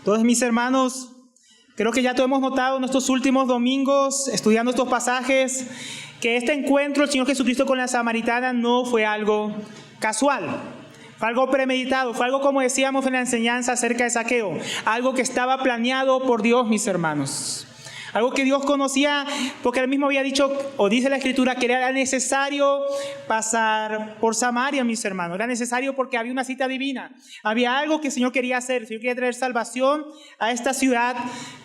Entonces, mis hermanos, creo que ya todos hemos notado en estos últimos domingos, estudiando estos pasajes, que este encuentro del Señor Jesucristo con la samaritana no fue algo casual. Fue algo premeditado, fue algo, como decíamos en la enseñanza acerca de Zaqueo, algo que estaba planeado por Dios, mis hermanos. Algo que Dios conocía, porque Él mismo había dicho, o dice la Escritura, que era necesario pasar por Samaria, mis hermanos. Era necesario porque había una cita divina. Había algo que el Señor quería hacer. El Señor quería traer salvación a esta ciudad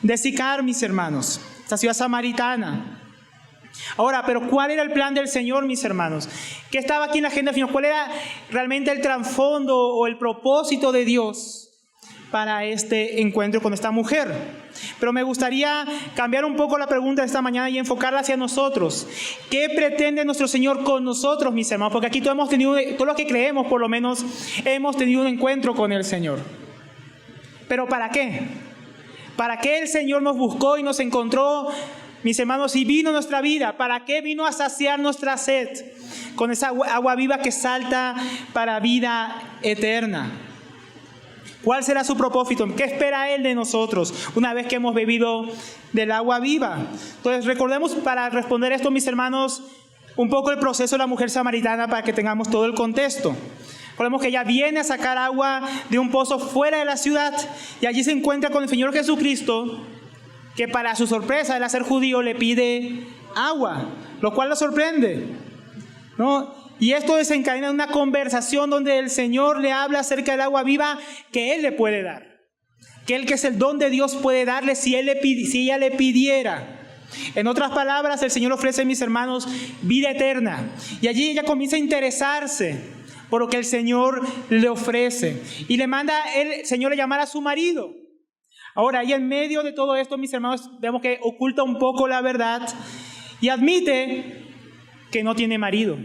de Sicar, mis hermanos. Esta ciudad samaritana. Ahora, pero ¿cuál era el plan del Señor, mis hermanos? ¿Qué estaba aquí en la agenda del Señor? ¿Cuál era realmente el trasfondo o el propósito de Dios para este encuentro con esta mujer? Pero me gustaría cambiar un poco la pregunta de esta mañana y enfocarla hacia nosotros. ¿Qué pretende nuestro Señor con nosotros, mis hermanos? Porque aquí todos los que creemos, por lo menos, hemos tenido un encuentro con el Señor. ¿Pero para qué? ¿Para qué el Señor nos buscó y nos encontró, mis hermanos, y vino a nuestra vida? ¿Para qué vino a saciar nuestra sed con esa agua viva que salta para vida eterna? ¿Cuál será su propósito? ¿Qué espera Él de nosotros una vez que hemos bebido del agua viva? Entonces, recordemos para responder esto, mis hermanos, un poco el proceso de la mujer samaritana para que tengamos todo el contexto. Recordemos que ella viene a sacar agua de un pozo fuera de la ciudad y allí se encuentra con el Señor Jesucristo, que para su sorpresa, él al ser judío, le pide agua, lo cual lo sorprende, ¿no? Y esto desencadena una conversación donde el Señor le habla acerca del agua viva que Él le puede dar. Que Él, que es el don de Dios, puede darle si ella le pidiera. En otras palabras, el Señor ofrece, mis hermanos, vida eterna. Y allí ella comienza a interesarse por lo que el Señor le ofrece. Y le manda el Señor a llamar a su marido. Ahora, y en medio de todo esto, mis hermanos, vemos que oculta un poco la verdad y admite que no tiene marido.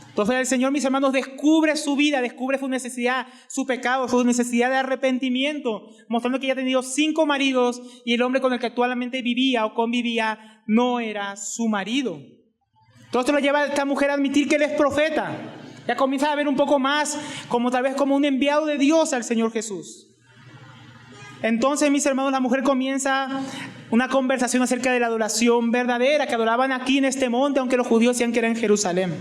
Entonces el Señor, mis hermanos, descubre su vida, descubre su necesidad, su pecado, su necesidad de arrepentimiento, mostrando que ella ha tenido 5 maridos y el hombre con el que actualmente vivía o convivía no era su marido. Todo esto lo lleva a esta mujer a admitir que él es profeta. Ya comienza a ver un poco más, como tal vez como un enviado de Dios al Señor Jesús. Entonces, mis hermanos, la mujer comienza una conversación acerca de la adoración verdadera, que adoraban aquí en este monte, aunque los judíos decían que era en Jerusalén.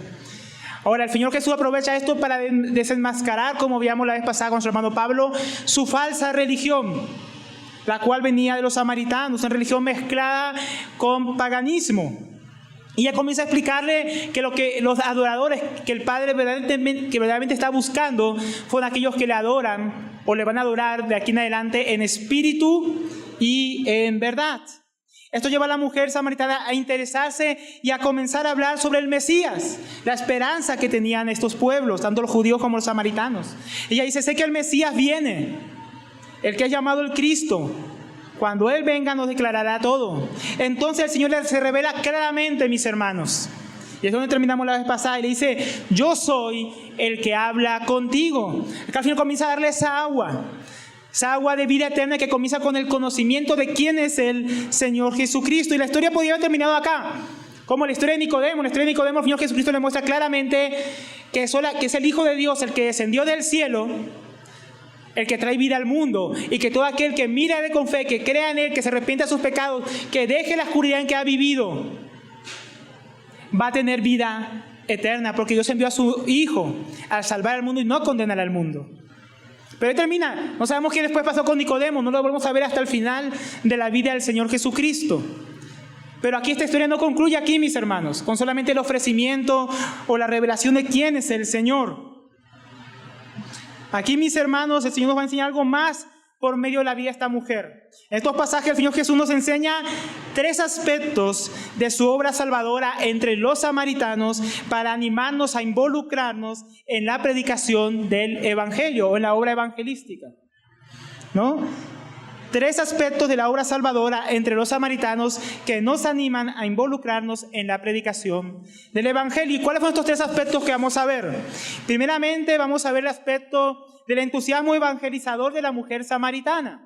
Ahora, el Señor Jesús aprovecha esto para desenmascarar, como veíamos la vez pasada con nuestro hermano Pablo, su falsa religión, la cual venía de los samaritanos, una religión mezclada con paganismo. Y ella comienza a explicarle que lo que los adoradores, que el Padre verdaderamente está buscando, son aquellos que le adoran o le van a adorar de aquí en adelante en espíritu y en verdad. Esto lleva a la mujer samaritana a interesarse y a comenzar a hablar sobre el Mesías, la esperanza que tenían estos pueblos, tanto los judíos como los samaritanos. Ella dice, sé que el Mesías viene, el que es llamado el Cristo. Cuando Él venga nos declarará todo. Entonces el Señor se revela claramente, mis hermanos. Y es donde terminamos la vez pasada y le dice, yo soy el que habla contigo. Acá al final comienza a darle esa agua de vida eterna que comienza con el conocimiento de quién es el Señor Jesucristo. Y la historia podría haber terminado acá, como la historia de Nicodemo. La historia de Nicodemo, el Señor Jesucristo le muestra claramente que es el Hijo de Dios, el que descendió del cielo, el que trae vida al mundo, y que todo aquel que mira a Él con fe, que crea en Él, que se arrepienta de sus pecados, que deje la oscuridad en que ha vivido, va a tener vida eterna, porque Dios envió a su Hijo a salvar al mundo y no a condenar al mundo. Pero ahí termina. No sabemos qué después pasó con Nicodemo, no lo volvemos a ver hasta el final de la vida del Señor Jesucristo. Pero aquí esta historia no concluye aquí, mis hermanos, con solamente el ofrecimiento o la revelación de quién es el Señor. Aquí, mis hermanos, el Señor nos va a enseñar algo más por medio de la vida de esta mujer. En estos pasajes el Señor Jesús nos enseña 3 aspectos de su obra salvadora entre los samaritanos para animarnos a involucrarnos en la predicación del Evangelio o en la obra evangelística, ¿no? 3 aspectos de la obra salvadora entre los samaritanos que nos animan a involucrarnos en la predicación del Evangelio. ¿Y cuáles son estos 3 aspectos que vamos a ver? Primeramente vamos a ver el aspecto del entusiasmo evangelizador de la mujer samaritana,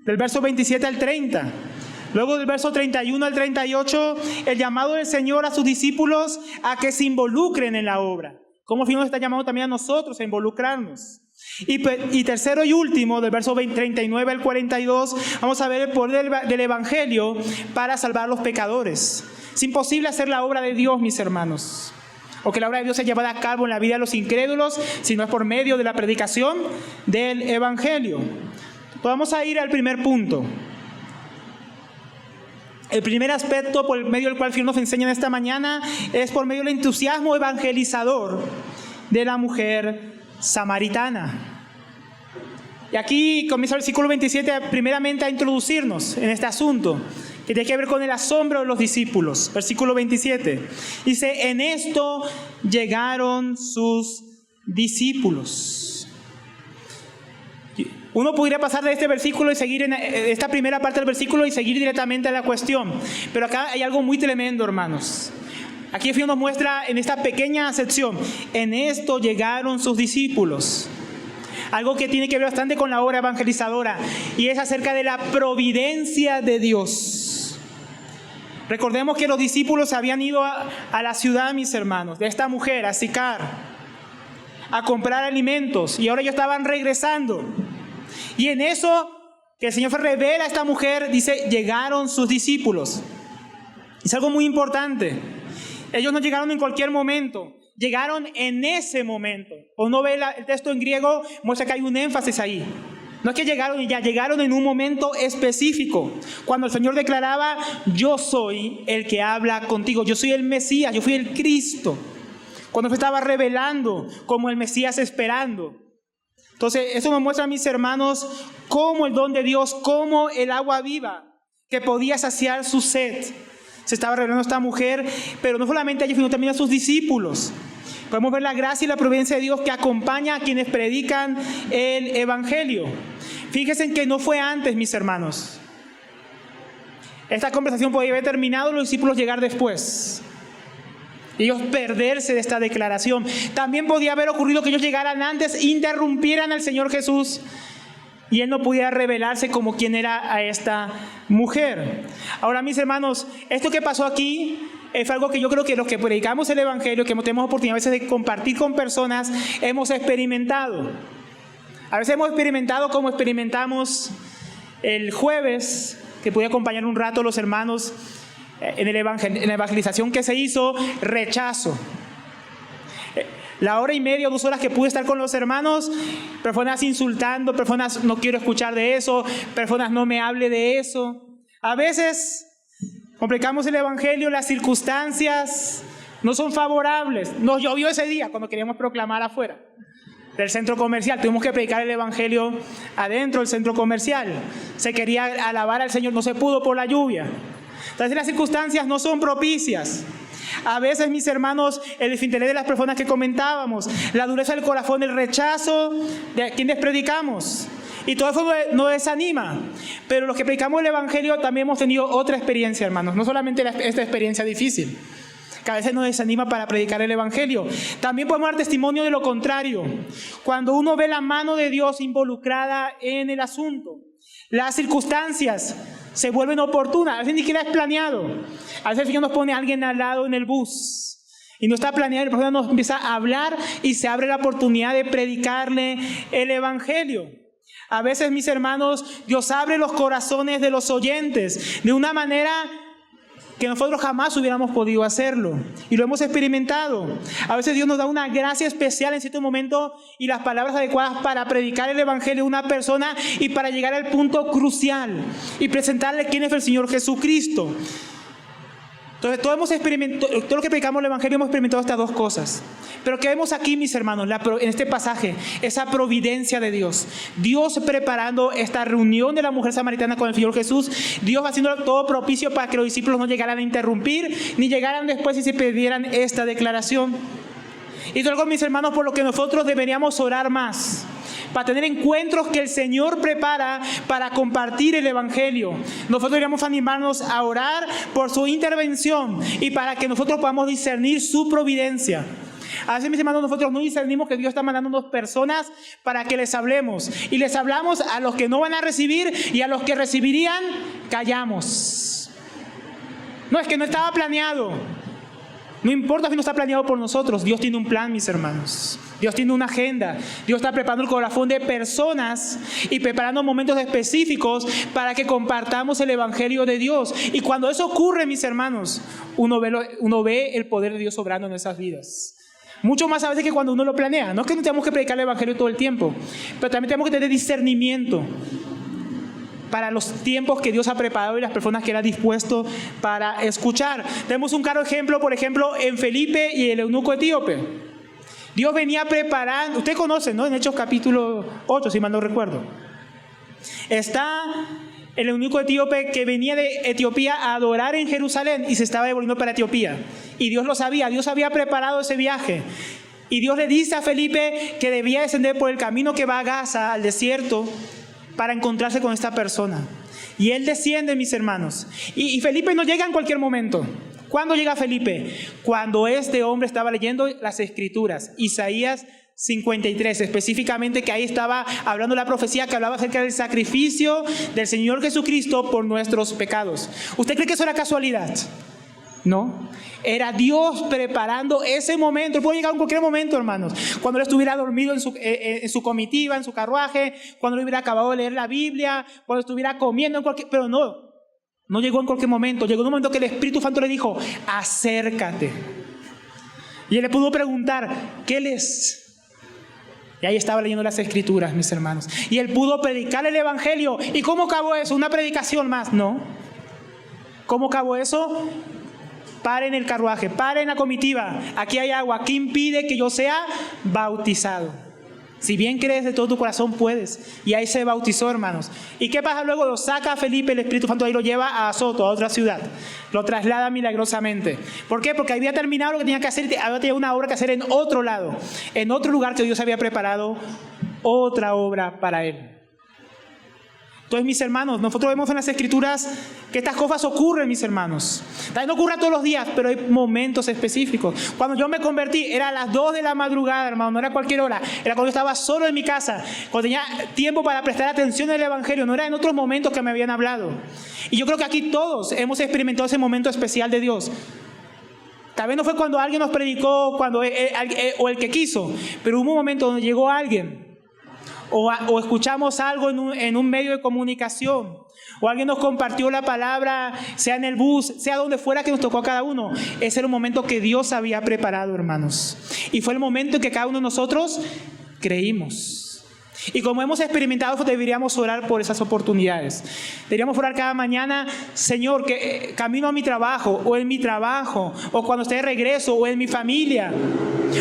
del verso 27 al 30. Luego del verso 31 al 38, el llamado del Señor a sus discípulos a que se involucren en la obra. Como el Señor nos está llamando también a nosotros a involucrarnos. Y tercero y último, del verso 39 al 42, vamos a ver el poder del Evangelio para salvar a los pecadores. Es imposible hacer la obra de Dios, mis hermanos, o que la obra de Dios sea llevada a cabo en la vida de los incrédulos, si no es por medio de la predicación del Evangelio. Pues vamos a ir al primer punto. El primer aspecto por medio del cual el Señor nos enseña en esta mañana es por medio del entusiasmo evangelizador de la mujer samaritana. Y aquí comienza el versículo 27 primeramente a introducirnos en este asunto que tiene que ver con el asombro de los discípulos. Versículo 27 dice: en esto llegaron sus discípulos. Uno podría pasar de este versículo y seguir en esta primera parte del versículo y seguir directamente a la cuestión, pero acá hay algo muy tremendo, hermanos. Aquí el Señor nos muestra en esta pequeña sección: en esto llegaron sus discípulos. Algo que tiene que ver bastante con la obra evangelizadora, y es acerca de la providencia de Dios. Recordemos que los discípulos habían ido a la ciudad, mis hermanos, de esta mujer, a Sicar, a comprar alimentos, y ahora ellos estaban regresando. Y en eso que el Señor revela a esta mujer, dice: llegaron sus discípulos. Es algo muy importante. Ellos no llegaron en cualquier momento, llegaron en ese momento. O no ve el texto en griego, muestra que hay un énfasis ahí. No es que llegaron y ya, llegaron en un momento específico. Cuando el Señor declaraba: yo soy el que habla contigo, yo soy el Mesías, yo fui el Cristo. Cuando se estaba revelando como el Mesías esperando. Entonces, eso nos muestra, mis hermanos, cómo el don de Dios, cómo el agua viva que podía saciar su sed se estaba revelando a esta mujer, pero no solamente a ellos, sino también a sus discípulos. Podemos ver la gracia y la providencia de Dios que acompaña a quienes predican el Evangelio. Fíjense que no fue antes, mis hermanos. Esta conversación podía haber terminado, los discípulos llegar después. Ellos perderse de esta declaración. También podía haber ocurrido que ellos llegaran antes, interrumpieran al Señor Jesús y Él no pudiera revelarse como quien era a esta mujer. Ahora, mis hermanos, esto que pasó aquí es algo que yo creo que los que predicamos el Evangelio, que tenemos oportunidad a veces de compartir con personas, hemos experimentado. A veces hemos experimentado como experimentamos el jueves, que pude acompañar un rato a los hermanos en la evangelización que se hizo, rechazo. La hora y media o 2 horas que pude estar con los hermanos, personas insultando, personas no quiero escuchar de eso, personas no me hable de eso. A veces complicamos el Evangelio, las circunstancias no son favorables. Nos llovió ese día cuando queríamos proclamar afuera del centro comercial. Tuvimos que predicar el Evangelio adentro del centro comercial. Se quería alabar al Señor, no se pudo por la lluvia. Entonces las circunstancias no son propicias. A veces, mis hermanos, el desinterés de las personas que comentábamos, la dureza del corazón, el rechazo de quienes predicamos. Y todo eso nos desanima. Pero los que predicamos el Evangelio también hemos tenido otra experiencia, hermanos. No solamente esta experiencia difícil, que a veces nos desanima para predicar el Evangelio. También podemos dar testimonio de lo contrario. Cuando uno ve la mano de Dios involucrada en el asunto, las circunstancias se vuelven oportunas. A veces ni siquiera es planeado. A veces el Señor nos pone a alguien al lado en el bus y no está planeado, la persona nos empieza a hablar y se abre la oportunidad de predicarle el Evangelio. A veces, mis hermanos, Dios abre los corazones de los oyentes de una manera que nosotros jamás hubiéramos podido hacerlo, y lo hemos experimentado. A veces Dios nos da una gracia especial en cierto momento y las palabras adecuadas para predicar el Evangelio a una persona y para llegar al punto crucial y presentarle quién es el Señor Jesucristo. Entonces, todo lo que predicamos el Evangelio hemos experimentado estas dos cosas. Pero que vemos aquí, mis hermanos, en este pasaje, esa providencia de Dios. Dios preparando esta reunión de la mujer samaritana con el Señor Jesús. Dios haciendo todo propicio para que los discípulos no llegaran a interrumpir, ni llegaran después y se perdieran esta declaración. Y es algo, mis hermanos, por lo que nosotros deberíamos orar más, para tener encuentros que el Señor prepara para compartir el Evangelio. Nosotros deberíamos animarnos a orar por su intervención y para que nosotros podamos discernir su providencia. A veces, mis hermanos, nosotros no discernimos que Dios está mandándonos personas para que les hablemos. Y les hablamos a los que no van a recibir, y a los que recibirían, callamos. No, es que no estaba planeado. No importa si no está planeado por nosotros, Dios tiene un plan, mis hermanos. Dios tiene una agenda. Dios está preparando el corazón de personas y preparando momentos específicos para que compartamos el Evangelio de Dios. Y cuando eso ocurre, mis hermanos, uno ve el poder de Dios obrando en nuestras vidas. Mucho más a veces que cuando uno lo planea. No es que no tenemos que predicar el Evangelio todo el tiempo, pero también tenemos que tener discernimiento para los tiempos que Dios ha preparado y las personas que Él ha dispuesto para escuchar. Tenemos un claro ejemplo, por ejemplo, en Felipe y el eunuco etíope. Dios venía preparando, usted conoce, ¿no? En Hechos capítulo 8, si mal no recuerdo. Está el eunuco etíope que venía de Etiopía a adorar en Jerusalén y se estaba devolviendo para Etiopía. Y Dios lo sabía, Dios había preparado ese viaje. Y Dios le dice a Felipe que debía descender por el camino que va a Gaza, al desierto, para encontrarse con esta persona. Y él desciende, mis hermanos. Y Felipe no llega en cualquier momento. ¿Cuándo llega Felipe? Cuando este hombre estaba leyendo las Escrituras, Isaías 53, específicamente, que ahí estaba hablando la profecía que hablaba acerca del sacrificio del Señor Jesucristo por nuestros pecados. ¿Usted cree que eso era casualidad? No, era Dios preparando ese momento. Él puede llegar en cualquier momento, hermanos. Cuando él estuviera dormido en su comitiva, en su carruaje, cuando él hubiera acabado de leer la Biblia, cuando estuviera comiendo, pero no llegó en cualquier momento. Llegó en un momento que el Espíritu Santo le dijo: acércate. Y él le pudo preguntar: ¿qué lees? Y ahí estaba leyendo las Escrituras, mis hermanos. Y él pudo predicar el Evangelio. ¿Y cómo acabó eso? ¿Una predicación más? No. ¿Cómo acabó eso? Paren el carruaje, paren la comitiva. Aquí hay agua. ¿Qué impide que yo sea bautizado? Si bien crees de todo tu corazón, puedes. Y ahí se bautizó, hermanos. ¿Y qué pasa luego? Lo saca a Felipe, el Espíritu Santo ahí lo lleva a Azoto, a otra ciudad. Lo traslada milagrosamente. ¿Por qué? Porque había terminado lo que tenía que hacer. Había tenido una obra que hacer en otro lado, en otro lugar que Dios había preparado otra obra para él. Entonces, mis hermanos, nosotros vemos en las Escrituras que estas cosas ocurren, mis hermanos. También no ocurre todos los días, pero hay momentos específicos. Cuando yo me convertí, era a las 2 de la madrugada, hermano, no era cualquier hora. Era cuando yo estaba solo en mi casa, cuando tenía tiempo para prestar atención al Evangelio. No era en otros momentos que me habían hablado. Y yo creo que aquí todos hemos experimentado ese momento especial de Dios. Tal vez no fue cuando alguien nos predicó, o el que quiso, pero hubo un momento donde llegó alguien. O escuchamos algo en un medio de comunicación, o alguien nos compartió la palabra, sea en el bus, sea donde fuera que nos tocó a cada uno. Ese era un momento que Dios había preparado, hermanos. Y fue el momento en que cada uno de nosotros creímos. Y como hemos experimentado, deberíamos orar por esas oportunidades. Deberíamos orar cada mañana: Señor, que camino a mi trabajo, o en mi trabajo, o cuando esté de regreso, o en mi familia,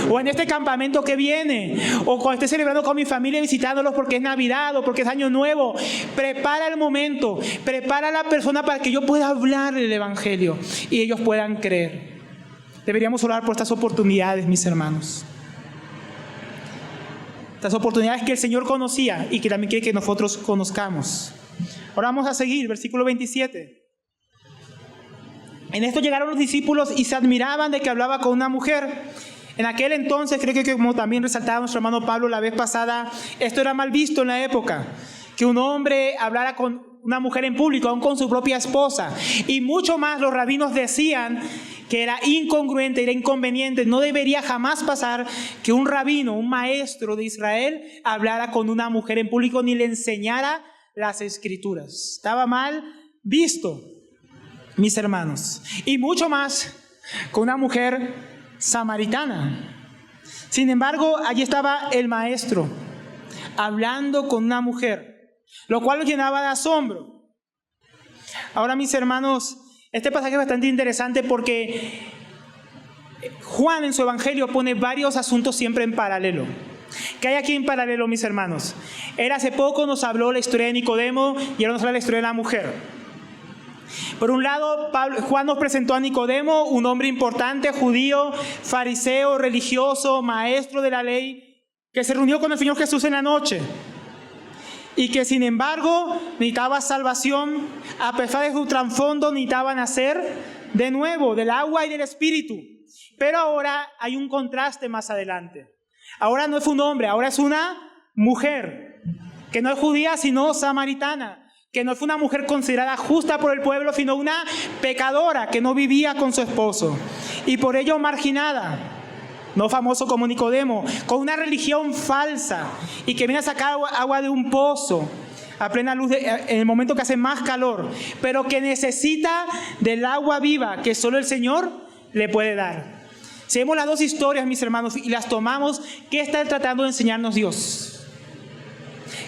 o en este campamento que viene, o cuando esté celebrando con mi familia, visitándolos porque es Navidad o porque es Año Nuevo. Prepara el momento, prepara a la persona para que yo pueda hablar del Evangelio y ellos puedan creer. Deberíamos orar por estas oportunidades, mis hermanos. Estas oportunidades que el Señor conocía y que también quiere que nosotros conozcamos. Ahora vamos a seguir, versículo 27. En esto llegaron los discípulos y se admiraban de que hablaba con una mujer. En aquel entonces, creo que como también resaltaba nuestro hermano Pablo la vez pasada, esto era mal visto en la época, que un hombre hablara con una mujer en público, aún con su propia esposa. Y mucho más, los rabinos decían que era incongruente, era inconveniente, no debería jamás pasar que un rabino, un maestro de Israel, hablara con una mujer en público ni le enseñara las Escrituras. Estaba mal visto, mis hermanos. Y mucho más con una mujer samaritana. Sin embargo, allí estaba el maestro hablando con una mujer, lo cual lo llenaba de asombro. Ahora, mis hermanos, este pasaje es bastante interesante porque Juan en su evangelio pone varios asuntos siempre en paralelo. ¿Qué hay aquí en paralelo, mis hermanos? Hace poco nos habló la historia de Nicodemo y ahora nos habla la historia de la mujer. Por un lado, Juan nos presentó a Nicodemo, un hombre importante, judío, fariseo, religioso, maestro de la ley, que se reunió con el Señor Jesús en la noche y que sin embargo necesitaba salvación. A pesar de su trasfondo, necesitaba nacer de nuevo del agua y del Espíritu. Pero ahora hay un contraste más adelante. Ahora no es un hombre, ahora es una mujer, que no es judía sino samaritana, que no fue una mujer considerada justa por el pueblo, sino una pecadora que no vivía con su esposo. y por ello marginada, no famoso como Nicodemo, con una religión falsa y que viene a sacar agua de un pozo a plena luz en el momento que hace más calor, pero que necesita del agua viva que solo el Señor le puede dar. Si vemos las dos historias, mis hermanos, y las tomamos, ¿qué está tratando de enseñarnos Dios?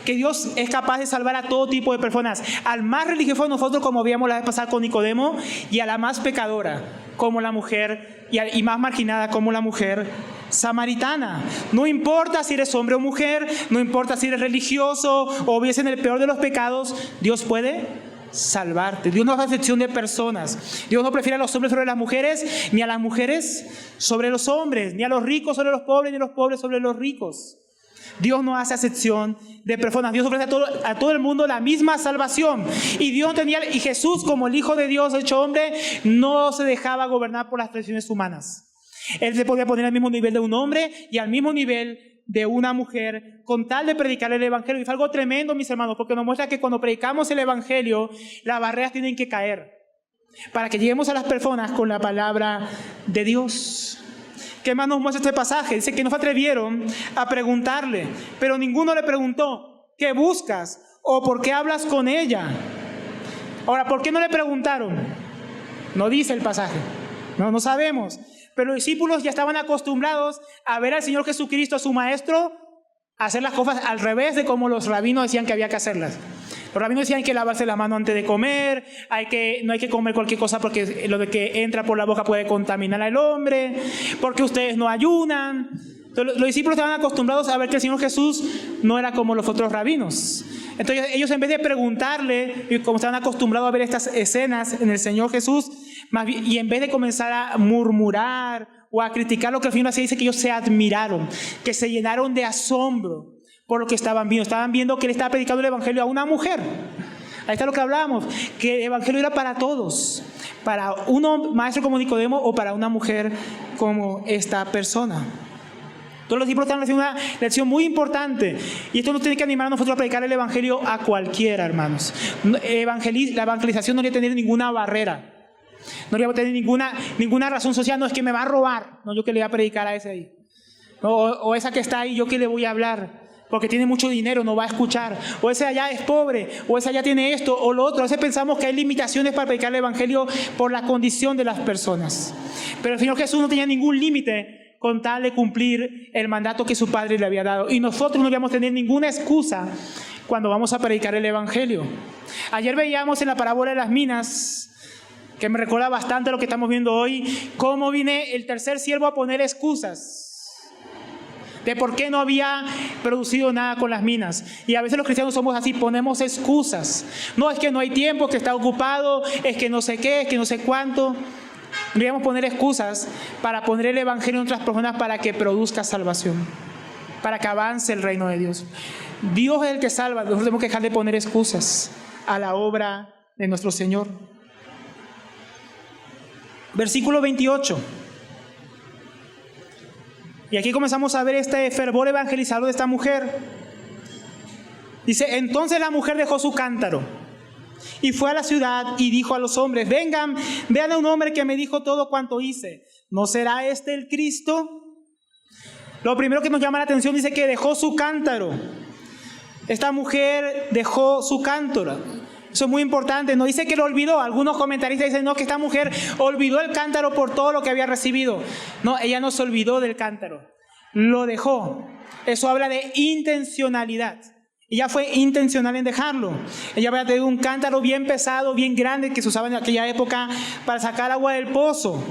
Que Dios es capaz de salvar a todo tipo de personas, al más religioso de nosotros, como veíamos la vez pasada con Nicodemo, y a la más pecadora, como la mujer, y más marginada, como la mujer samaritana. No importa si eres hombre o mujer, no importa si eres religioso o vives en el peor de los pecados, Dios puede salvarte. Dios no hace excepción de personas. Dios no prefiere a los hombres sobre las mujeres, ni a las mujeres sobre los hombres, ni a los ricos sobre los pobres, ni a los pobres sobre los ricos. Dios no hace excepción de personas. Dios ofrece a todo el mundo la misma salvación. Y Jesús, como el Hijo de Dios hecho hombre, no se dejaba gobernar por las tradiciones humanas. Él se podía poner al mismo nivel de un hombre y al mismo nivel de una mujer con tal de predicar el Evangelio. Y fue algo tremendo, mis hermanos, porque nos muestra que cuando predicamos el Evangelio, las barreras tienen que caer para que lleguemos a las personas con la palabra de Dios. ¿Qué más nos muestra este pasaje? Dice que no se atrevieron a preguntarle, pero ninguno le preguntó, ¿qué buscas? ¿O por qué hablas con ella? Ahora, ¿por qué no le preguntaron? No dice el pasaje, no sabemos. Pero los discípulos ya estaban acostumbrados a ver al Señor Jesucristo, a su Maestro, hacer las cosas al revés de como los rabinos decían que había que hacerlas. Los rabinos decían que lavarse la mano antes de comer, no hay que comer cualquier cosa porque lo de que entra por la boca puede contaminar al hombre, porque ustedes no ayunan. Entonces, los discípulos estaban acostumbrados a ver que el Señor Jesús no era como los otros rabinos. Entonces ellos, en vez de preguntarle, y como estaban acostumbrados a ver estas escenas en el Señor Jesús, y en vez de comenzar a murmurar o a criticar lo que el Señor hacía, dice que ellos se admiraron, que se llenaron de asombro por lo que estaban viendo. Estaban viendo que él estaba predicando el Evangelio a una mujer. Ahí está lo que hablábamos, que el Evangelio era para todos, para un maestro como Nicodemo o para una mujer como esta persona. Todos los discípulos están haciendo una lección muy importante, y esto nos tiene que animar a nosotros a predicar el Evangelio a cualquiera, hermanos. La evangelización no debe tener ninguna barrera, no debe tener ninguna razón social. No es que me va a robar, no, yo que le voy a predicar a ese ahí, o esa que está ahí, yo que le voy a hablar porque tiene mucho dinero, no va a escuchar, o ese allá es pobre, o ese allá tiene esto o lo otro. A veces pensamos que hay limitaciones para predicar el Evangelio por la condición de las personas, pero el Señor Jesús no tenía ningún límite con tal de cumplir el mandato que su Padre le había dado. Y nosotros no debemos tener ninguna excusa cuando vamos a predicar el Evangelio. Ayer veíamos en la parábola de las minas, que me recuerda bastante a lo que estamos viendo hoy, cómo viene el tercer siervo a poner excusas de por qué no había producido nada con las minas. Y a veces los cristianos somos así, ponemos excusas. No, es que no hay tiempo, que está ocupado, es que no sé qué, es que no sé cuánto. Deberíamos poner excusas para poner el Evangelio en otras personas para que produzca salvación, para que avance el reino de Dios. Dios es el que salva. Nosotros tenemos que dejar de poner excusas a la obra de nuestro Señor. Versículo 28. Y aquí comenzamos a ver este fervor evangelizador de esta mujer. Dice, entonces la mujer dejó su cántaro y fue a la ciudad y dijo a los hombres, vengan, vean a un hombre que me dijo todo cuanto hice. ¿No será este el Cristo? Lo primero que nos llama la atención, dice que dejó su cántaro. Esta mujer dejó su cántaro. Eso es muy importante. No dice que lo olvidó. Algunos comentaristas dicen, no, que esta mujer olvidó el cántaro por todo lo que había recibido. No, ella no se olvidó del cántaro. Lo dejó. Eso habla de intencionalidad. Ella fue intencional en dejarlo. Ella había tenido un cántaro bien pesado, bien grande, que se usaba en aquella época para sacar agua del pozo.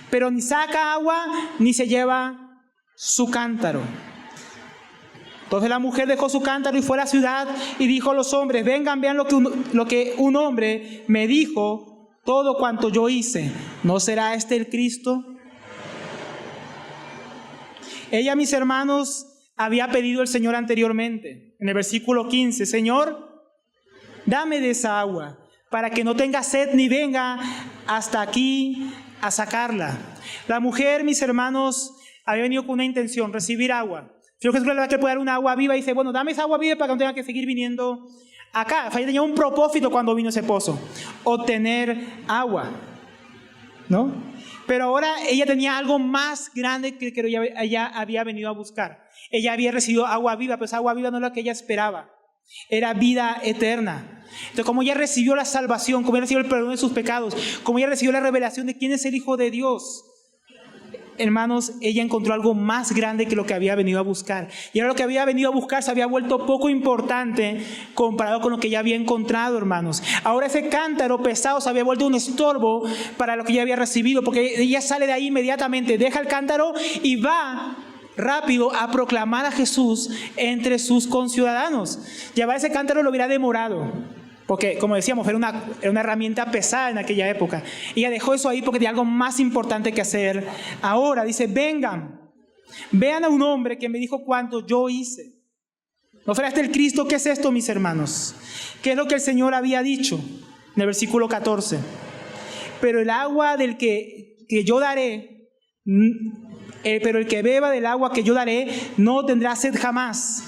Pero ni saca agua, ni se lleva su cántaro. Entonces la mujer dejó su cántaro y fue a la ciudad y dijo a los hombres, vengan, vean lo que un hombre me dijo, todo cuanto yo hice. ¿No será este el Cristo? Ella, mis hermanos, había pedido al Señor anteriormente, en el versículo 15, Señor, dame de esa agua, para que no tenga sed ni venga hasta aquí a sacarla. La mujer, mis hermanos, había venido con una intención, recibir agua. Señor Jesús le puede dar una agua viva y dice, bueno, dame esa agua viva para que no tenga que seguir viniendo acá. Ella tenía un propósito cuando vino ese pozo, obtener agua, ¿no? Pero ahora ella tenía algo más grande que ella había venido a buscar. Ella había recibido agua viva, pero esa agua viva no era lo que ella esperaba. Era vida eterna. Entonces, como ella recibió la salvación, como ella recibió el perdón de sus pecados, como ella recibió la revelación de quién es el Hijo de Dios, hermanos, ella encontró algo más grande que lo que había venido a buscar. Y ahora lo que había venido a buscar se había vuelto poco importante comparado con lo que ella había encontrado, hermanos. Ahora ese cántaro pesado se había vuelto un estorbo para lo que ella había recibido, porque ella sale de ahí inmediatamente, deja el cántaro y va rápido a proclamar a Jesús entre sus conciudadanos. Llevar ese cántaro lo hubiera demorado, porque, como decíamos, era una herramienta pesada en aquella época. Ella dejó eso ahí porque tenía algo más importante que hacer. Ahora dice, vengan, vean a un hombre que me dijo cuánto yo hice. ¿No será este el Cristo? ¿Qué es esto, mis hermanos? ¿Qué es lo que el Señor había dicho en el versículo 14? Pero el agua del que yo daré, pero el que beba del agua que yo daré no tendrá sed jamás,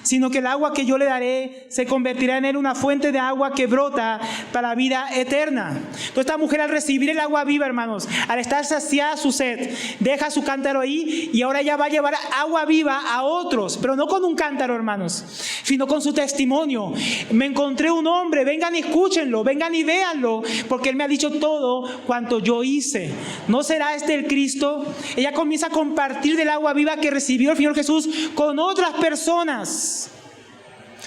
sino que el agua que yo le daré se convertirá en él una fuente de agua que brota para la vida eterna. Entonces esta mujer, al recibir el agua viva, hermanos, al estar saciada su sed, deja su cántaro ahí y ahora ella va a llevar agua viva a otros, pero no con un cántaro, hermanos, sino con su testimonio. Me encontré un hombre, vengan y escúchenlo, vengan y véanlo, porque él me ha dicho todo cuanto yo hice. ¿No será este el Cristo? Ella comienza a compartir del agua viva que recibió el Señor Jesús con otras personas,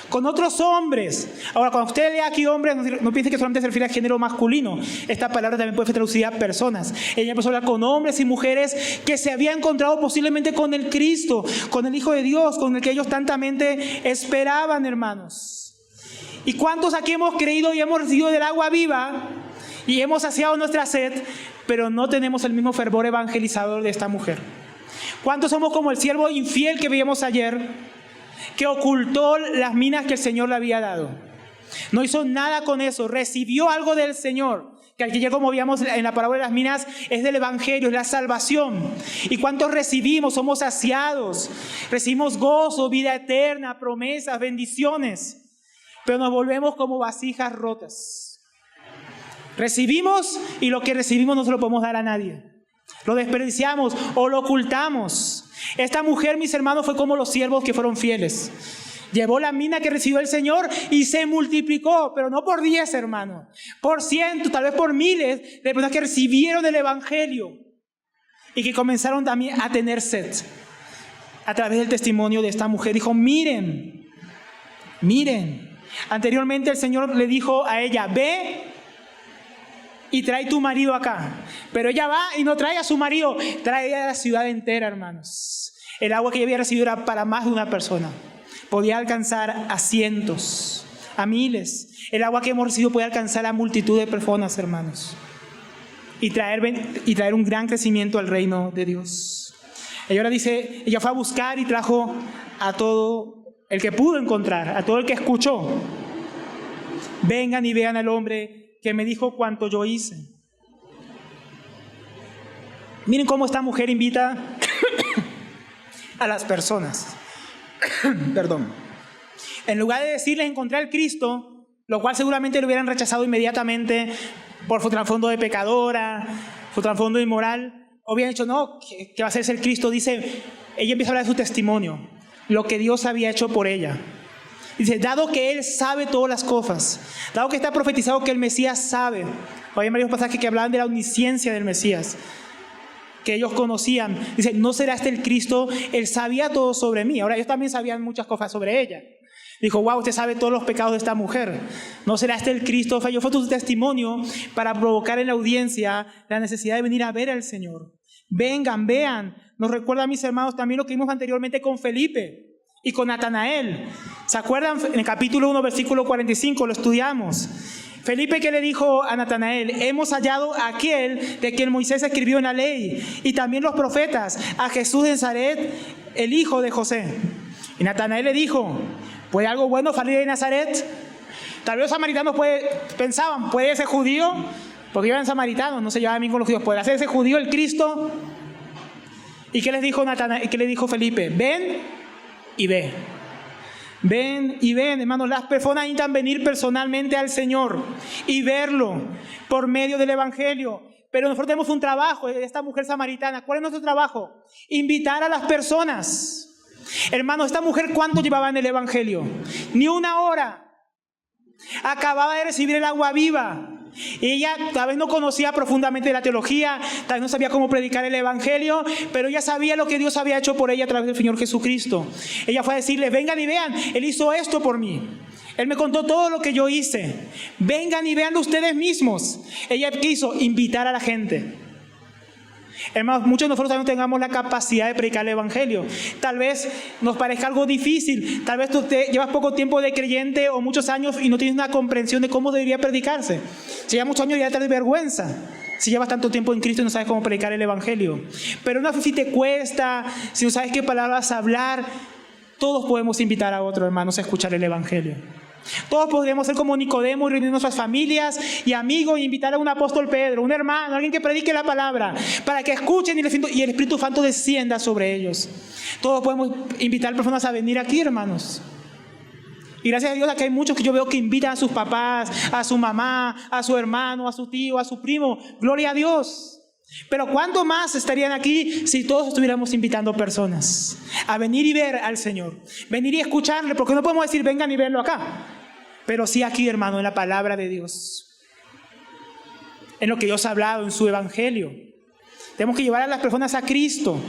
con otros hombres. Ahora, cuando usted lea aquí hombres, no piense que solamente se refiere al género masculino. Esta palabra también puede ser traducida a personas. Ella empezó a hablar con hombres y mujeres que se habían encontrado posiblemente con el Cristo, con el Hijo de Dios, con el que ellos tantamente esperaban, hermanos. ¿Y cuántos aquí hemos creído y hemos recibido del agua viva y hemos saciado nuestra sed, pero no tenemos el mismo fervor evangelizador de esta mujer? ¿Cuántos somos como el siervo infiel que veíamos ayer, que ocultó las minas que el Señor le había dado? No hizo nada con eso, recibió algo del Señor, que aquí ya, como veíamos en la parábola de las minas, es del Evangelio, es la salvación. ¿Y cuántos recibimos? Somos saciados, recibimos gozo, vida eterna, promesas, bendiciones, pero nos volvemos como vasijas rotas. Recibimos y lo que recibimos no se lo podemos dar a nadie. Lo desperdiciamos o lo ocultamos. Esta mujer, mis hermanos, fue como los siervos que fueron fieles. Llevó la mina que recibió el Señor y se multiplicó, pero no por 10, hermano, por cientos, tal vez por miles de personas que recibieron el Evangelio y que comenzaron también a tener sed. A través del testimonio de esta mujer, dijo, miren, miren. Anteriormente el Señor le dijo a ella, ve y trae tu marido acá. Pero ella va y no trae a su marido, trae a la ciudad entera, hermanos. El agua que ella había recibido era para más de una persona. Podía alcanzar a cientos, a miles. El agua que hemos recibido puede alcanzar a multitud de personas, hermanos. Y traer un gran crecimiento al reino de Dios. Ella ahora dice, ella fue a buscar y trajo a todo el que pudo encontrar, a todo el que escuchó. Vengan y vean al hombre que me dijo cuánto yo hice. Miren cómo esta mujer invita a las personas. Perdón. En lugar de decirles encontré al Cristo, lo cual seguramente lo hubieran rechazado inmediatamente por su trasfondo de pecadora, su trasfondo inmoral, hubieran dicho, no, que va a ser el Cristo. Dice, ella empieza a hablar de su testimonio, lo que Dios había hecho por ella. Dice, dado que Él sabe todas las cosas, dado que está profetizado que el Mesías sabe. Había varios pasajes que hablaban de la omnisciencia del Mesías, que ellos conocían. Dice, ¿no será este el Cristo? Él sabía todo sobre mí. Ahora ellos también sabían muchas cosas sobre ella. Dijo, wow, usted sabe todos los pecados de esta mujer. ¿No será este el Cristo? O sea, yo fue tu testimonio para provocar en la audiencia la necesidad de venir a ver al Señor. Vengan, vean. Nos recuerda a mis hermanos también lo que vimos anteriormente con Felipe y con Natanael. ¿Se acuerdan? En el capítulo 1, versículo 45, lo estudiamos. Felipe, ¿qué le dijo a Natanael? Hemos hallado a aquel de quien Moisés escribió en la ley y también los profetas, a Jesús de Nazaret, el hijo de José. Y Natanael le dijo, ¿puede algo bueno salir de Nazaret? Tal vez los samaritanos pensaban, ¿puede ser judío? Porque eran samaritanos, no se llevaban bien con los judíos. ¿Puede hacerse judío el Cristo? ¿Y qué les dijo Natanael? ¿Qué le dijo Felipe? Ven y ve. Ven y ven, hermanos. Las personas necesitan venir personalmente al Señor y verlo por medio del Evangelio. Pero nosotros tenemos un trabajo, esta mujer samaritana. ¿Cuál es nuestro trabajo? Invitar a las personas. Hermanos, esta mujer, ¿cuánto llevaba en el evangelio? Ni una hora. Acababa de recibir el agua viva. Ella tal vez no conocía profundamente la teología, tal vez no sabía cómo predicar el evangelio, pero ella sabía lo que Dios había hecho por ella a través del Señor Jesucristo. Ella fue a decirles: vengan y vean, Él hizo esto por mí. Él me contó todo lo que yo hice. Vengan y vean ustedes mismos. Ella quiso invitar a la gente. Hermanos, muchos de nosotros no tengamos la capacidad de predicar el evangelio. Tal vez nos parezca algo difícil. Tal vez tú llevas poco tiempo de creyente o muchos años y no tienes una comprensión de cómo debería predicarse. Si llevas muchos años ya te da vergüenza. Si llevas tanto tiempo en Cristo y no sabes cómo predicar el evangelio. Pero no, si te cuesta, si no sabes qué palabras hablar, todos podemos invitar a otros hermanos a escuchar el evangelio. Todos podríamos ser como Nicodemo y reunir nuestras familias y amigos y invitar a un apóstol Pedro, un hermano, alguien que predique la palabra, para que escuchen y el Espíritu Santo descienda sobre ellos. Todos podemos invitar personas a venir aquí, hermanos. Y gracias a Dios aquí hay muchos que yo veo que invitan a sus papás, a su mamá, a su hermano, a su tío, a su primo. Gloria a Dios. Pero ¿cuánto más estarían aquí si todos estuviéramos invitando personas a venir y ver al Señor? Venir y escucharle, porque no podemos decir vengan y verlo acá. Pero sí aquí, hermano, en la palabra de Dios. En lo que Dios ha hablado, en su evangelio. Tenemos que llevar a las personas a Cristo.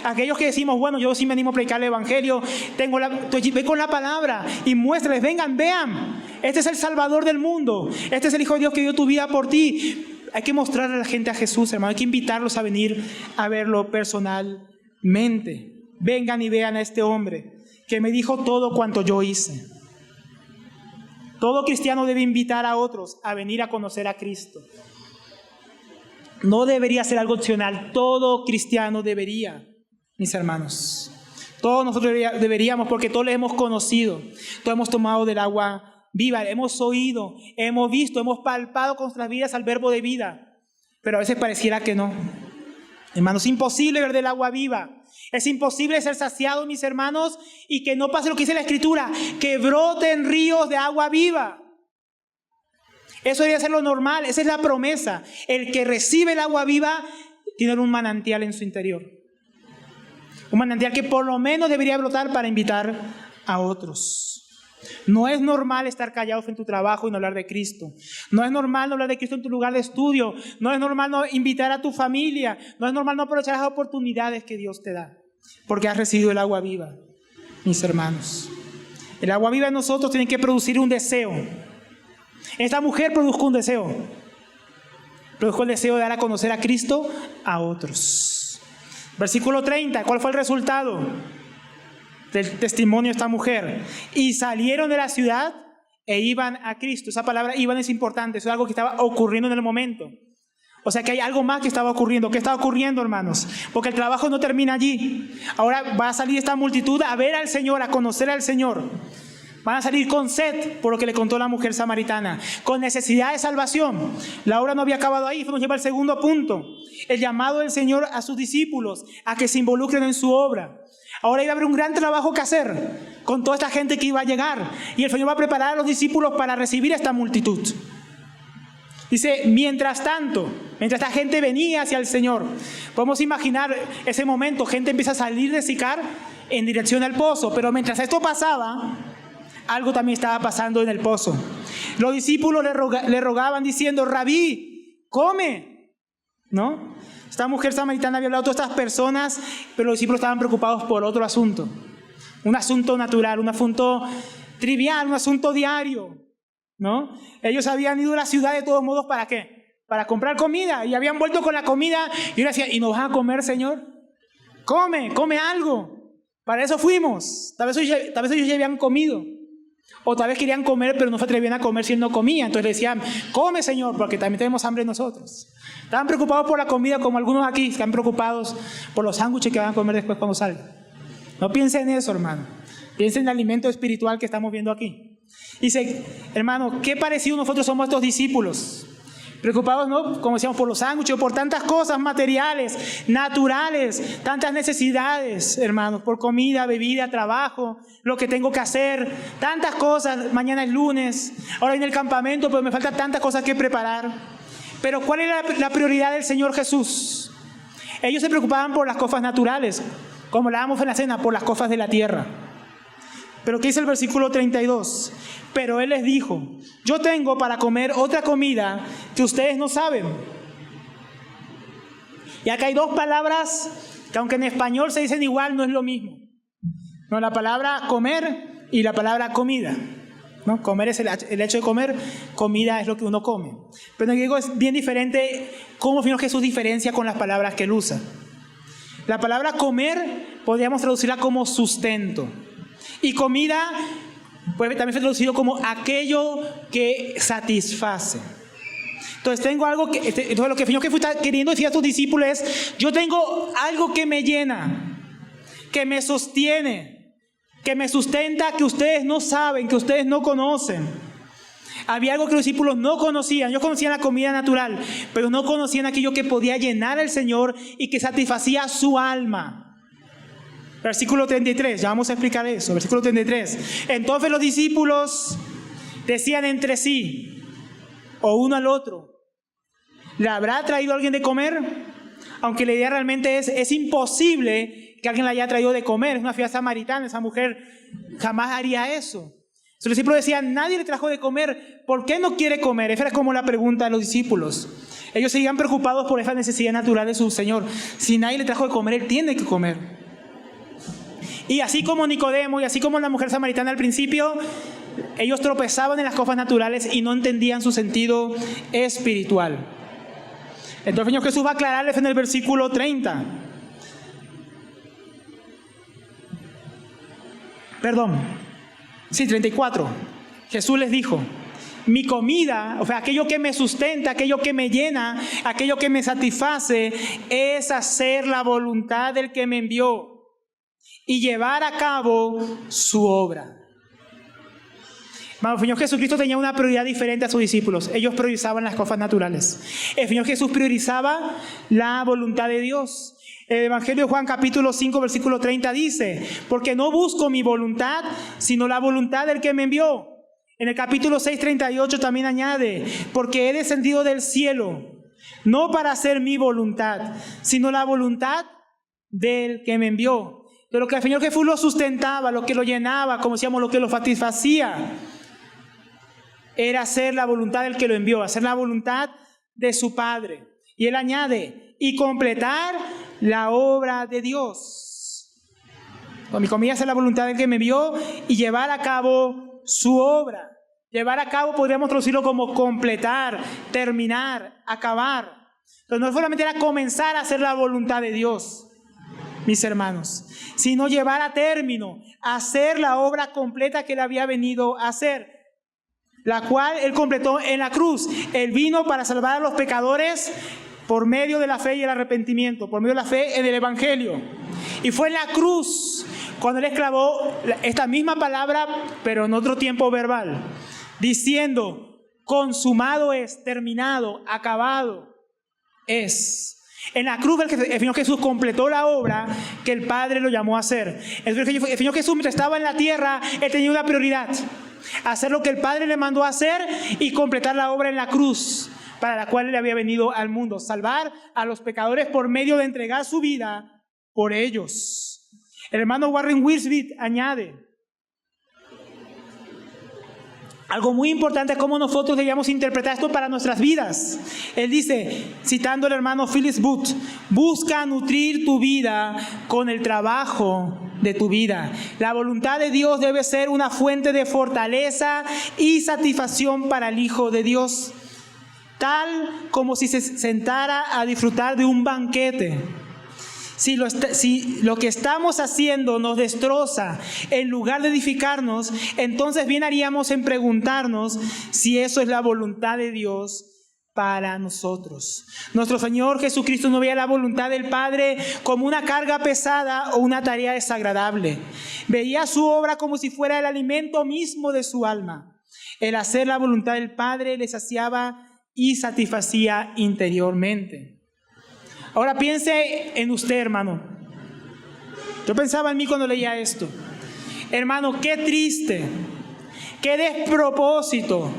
Aquellos que decimos, bueno, yo sí me animo a predicar el evangelio, ve con la palabra y muéstrales, vengan, vean. Este es el Salvador del mundo. Este es el Hijo de Dios que dio tu vida por ti. Hay que mostrarle a la gente a Jesús, hermano. Hay que invitarlos a venir a verlo personalmente. Vengan y vean a este hombre que me dijo todo cuanto yo hice. Todo cristiano debe invitar a otros a venir a conocer a Cristo. No debería ser algo opcional. Todo cristiano debería, mis hermanos. Todos nosotros deberíamos, porque todos le hemos conocido. Todos hemos tomado del agua viva, hemos oído, hemos visto, hemos palpado con nuestras vidas al verbo de vida. Pero a veces pareciera que no. Hermanos, es imposible ver del agua viva. Es imposible ser saciado, mis hermanos, y que no pase lo que dice la Escritura, que broten ríos de agua viva. Eso debería ser lo normal, esa es la promesa. El que recibe el agua viva tiene un manantial en su interior. Un manantial que por lo menos debería brotar para invitar a otros. No es normal estar callados en tu trabajo y no hablar de Cristo. No es normal no hablar de Cristo en tu lugar de estudio. No es normal no invitar a tu familia. No es normal no aprovechar las oportunidades que Dios te da. Porque has recibido el agua viva, mis hermanos. El agua viva en nosotros tiene que producir un deseo. Esta mujer produjo un deseo. Produjo el deseo de dar a conocer a Cristo a otros. Versículo 30, ¿cuál fue el resultado del testimonio de esta mujer? Y salieron de la ciudad e iban a Cristo. Esa palabra iban es importante, eso es algo que estaba ocurriendo en el momento. O sea que hay algo más que estaba ocurriendo. ¿Qué estaba ocurriendo, hermanos? Porque el trabajo no termina allí. Ahora va a salir esta multitud a ver al Señor, a conocer al Señor. Van a salir con sed, por lo que le contó la mujer samaritana, con necesidad de salvación. La obra no había acabado ahí, eso nos lleva al segundo punto. El llamado del Señor a sus discípulos a que se involucren en su obra. Ahora iba a haber un gran trabajo que hacer con toda esta gente que iba a llegar. Y el Señor va a preparar a los discípulos para recibir a esta multitud. Dice, mientras tanto, mientras esta gente venía hacia el Señor, podemos imaginar ese momento, gente empieza a salir de Sicar en dirección al pozo. Pero mientras esto pasaba, algo también estaba pasando en el pozo. Los discípulos le rogaban diciendo, Rabí, come, ¿no? Esta mujer samaritana había hablado a todas estas personas, pero los discípulos estaban preocupados por otro asunto. Un asunto natural, un asunto trivial, un asunto diario, ¿no? Ellos habían ido a la ciudad de todos modos, ¿para qué? Para comprar comida, y habían vuelto con la comida, y yo decía, ¿y nos vas a comer, Señor? Come algo. Para eso fuimos. Tal vez ellos ya habían comido. O tal vez querían comer, pero no se atrevían a comer si él no comía. Entonces le decían, come, Señor, porque también tenemos hambre nosotros. Estaban preocupados por la comida, como algunos aquí están preocupados por los sándwiches que van a comer después cuando salgan. No piensen en eso, hermano. Piensen en el alimento espiritual que estamos viendo aquí. Dice, hermano, qué parecido nosotros somos a estos discípulos. Preocupados, ¿no? Como decíamos, por los sándwiches, por tantas cosas materiales, naturales, tantas necesidades, hermanos, por comida, bebida, trabajo, lo que tengo que hacer, tantas cosas. Mañana es lunes, ahora viene el campamento, pero me faltan tantas cosas que preparar. Pero ¿cuál era la prioridad del Señor Jesús? Ellos se preocupaban por las cosas naturales, como hablábamos en la cena, por las cosas de la tierra. Pero ¿qué dice el versículo 32? Pero Él les dijo: yo tengo para comer otra comida que ustedes no saben. Y acá hay dos palabras que, aunque en español se dicen igual, no es lo mismo. No, la palabra comer y la palabra comida. ¿No? Comer es el hecho de comer, comida es lo que uno come. Pero en griego es bien diferente cómo Jesús diferencia con las palabras que Él usa. La palabra comer podríamos traducirla como sustento. Y comida puede también ser traducido como aquello que satisface. Entonces tengo algo que, entonces lo que el Señor Jesús está queriendo decir a sus discípulos es: yo tengo algo que me llena, que me sostiene, que me sustenta, que ustedes no saben, que ustedes no conocen. Había algo que los discípulos no conocían. Ellos conocían la comida natural, pero no conocían aquello que podía llenar al Señor y que satisfacía su alma. Versículo 33, ya vamos a explicar eso. Versículo 33. Entonces los discípulos decían entre sí, o uno al otro: ¿le habrá traído alguien de comer? Aunque la idea realmente es imposible que alguien le haya traído de comer. Es una ciudad samaritana, esa mujer jamás haría eso. Los discípulos decían: nadie le trajo de comer, ¿por qué no quiere comer? Esa era como la pregunta de los discípulos. Ellos seguían preocupados por esa necesidad natural de su Señor. Si nadie le trajo de comer, Él tiene que comer. Y así como Nicodemo y así como la mujer samaritana al principio, ellos tropezaban en las cosas naturales y no entendían su sentido espiritual. Entonces el Señor Jesús va a aclararles en el versículo 30. Perdón, sí, 34. Jesús les dijo: mi comida, o sea, aquello que me sustenta, aquello que me llena, aquello que me satisface, es hacer la voluntad del que me envió y llevar a cabo su obra. El Señor Jesucristo tenía una prioridad diferente a sus discípulos. Ellos priorizaban las cosas naturales. El Señor Jesús priorizaba la voluntad de Dios. El Evangelio de Juan capítulo 5 versículo 30 dice: porque no busco mi voluntad, sino la voluntad del que me envió. En el capítulo 6, 38 también añade: porque he descendido del cielo, no para hacer mi voluntad, sino la voluntad del que me envió. De lo que el Señor Jesús lo sustentaba, lo que lo llenaba, como decíamos, lo que lo satisfacía, era hacer la voluntad del que lo envió, hacer la voluntad de su Padre. Y Él añade: y completar la obra de Dios. Con mi comida, hacer la voluntad del que me envió y llevar a cabo su obra. Llevar a cabo podríamos traducirlo como completar, terminar, acabar. Entonces no solamente era comenzar a hacer la voluntad de Dios, mis hermanos, sino llevar a término, hacer la obra completa que Él había venido a hacer, la cual Él completó en la cruz. Él vino para salvar a los pecadores por medio de la fe y el arrepentimiento, por medio de la fe en el Evangelio. Y fue en la cruz cuando Él exclamó esta misma palabra, pero en otro tiempo verbal, diciendo: consumado es, terminado, acabado es. En la cruz el Señor Jesús completó la obra que el Padre lo llamó a hacer. El Señor Jesús, mientras estaba en la tierra, Él tenía una prioridad: hacer lo que el Padre le mandó a hacer y completar la obra en la cruz, para la cual Él había venido al mundo, salvar a los pecadores por medio de entregar su vida por ellos. El hermano Warren Wiersbe añade algo muy importante: cómo nosotros debíamos interpretar esto para nuestras vidas. Él dice, citando al hermano Phillips Booth: busca nutrir tu vida con el trabajo de tu vida. La voluntad de Dios debe ser una fuente de fortaleza y satisfacción para el Hijo de Dios, tal como si se sentara a disfrutar de un banquete. Si lo que estamos haciendo nos destroza en lugar de edificarnos, entonces bien haríamos en preguntarnos si eso es la voluntad de Dios para nosotros. Nuestro Señor Jesucristo no veía la voluntad del Padre como una carga pesada o una tarea desagradable. Veía su obra como si fuera el alimento mismo de su alma. El hacer la voluntad del Padre le saciaba y satisfacía interiormente. Ahora piense en usted, hermano. Yo pensaba en mí cuando leía esto. Hermano, qué triste, qué despropósito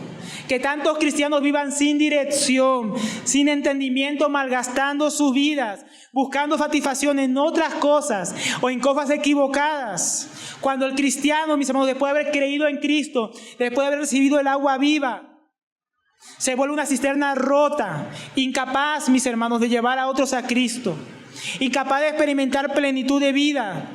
que tantos cristianos vivan sin dirección, sin entendimiento, malgastando sus vidas, buscando satisfacción en otras cosas o en cosas equivocadas. Cuando el cristiano, mis hermanos, después de haber creído en Cristo, después de haber recibido el agua viva, se vuelve una cisterna rota, incapaz, mis hermanos, de llevar a otros a Cristo, incapaz de experimentar plenitud de vida.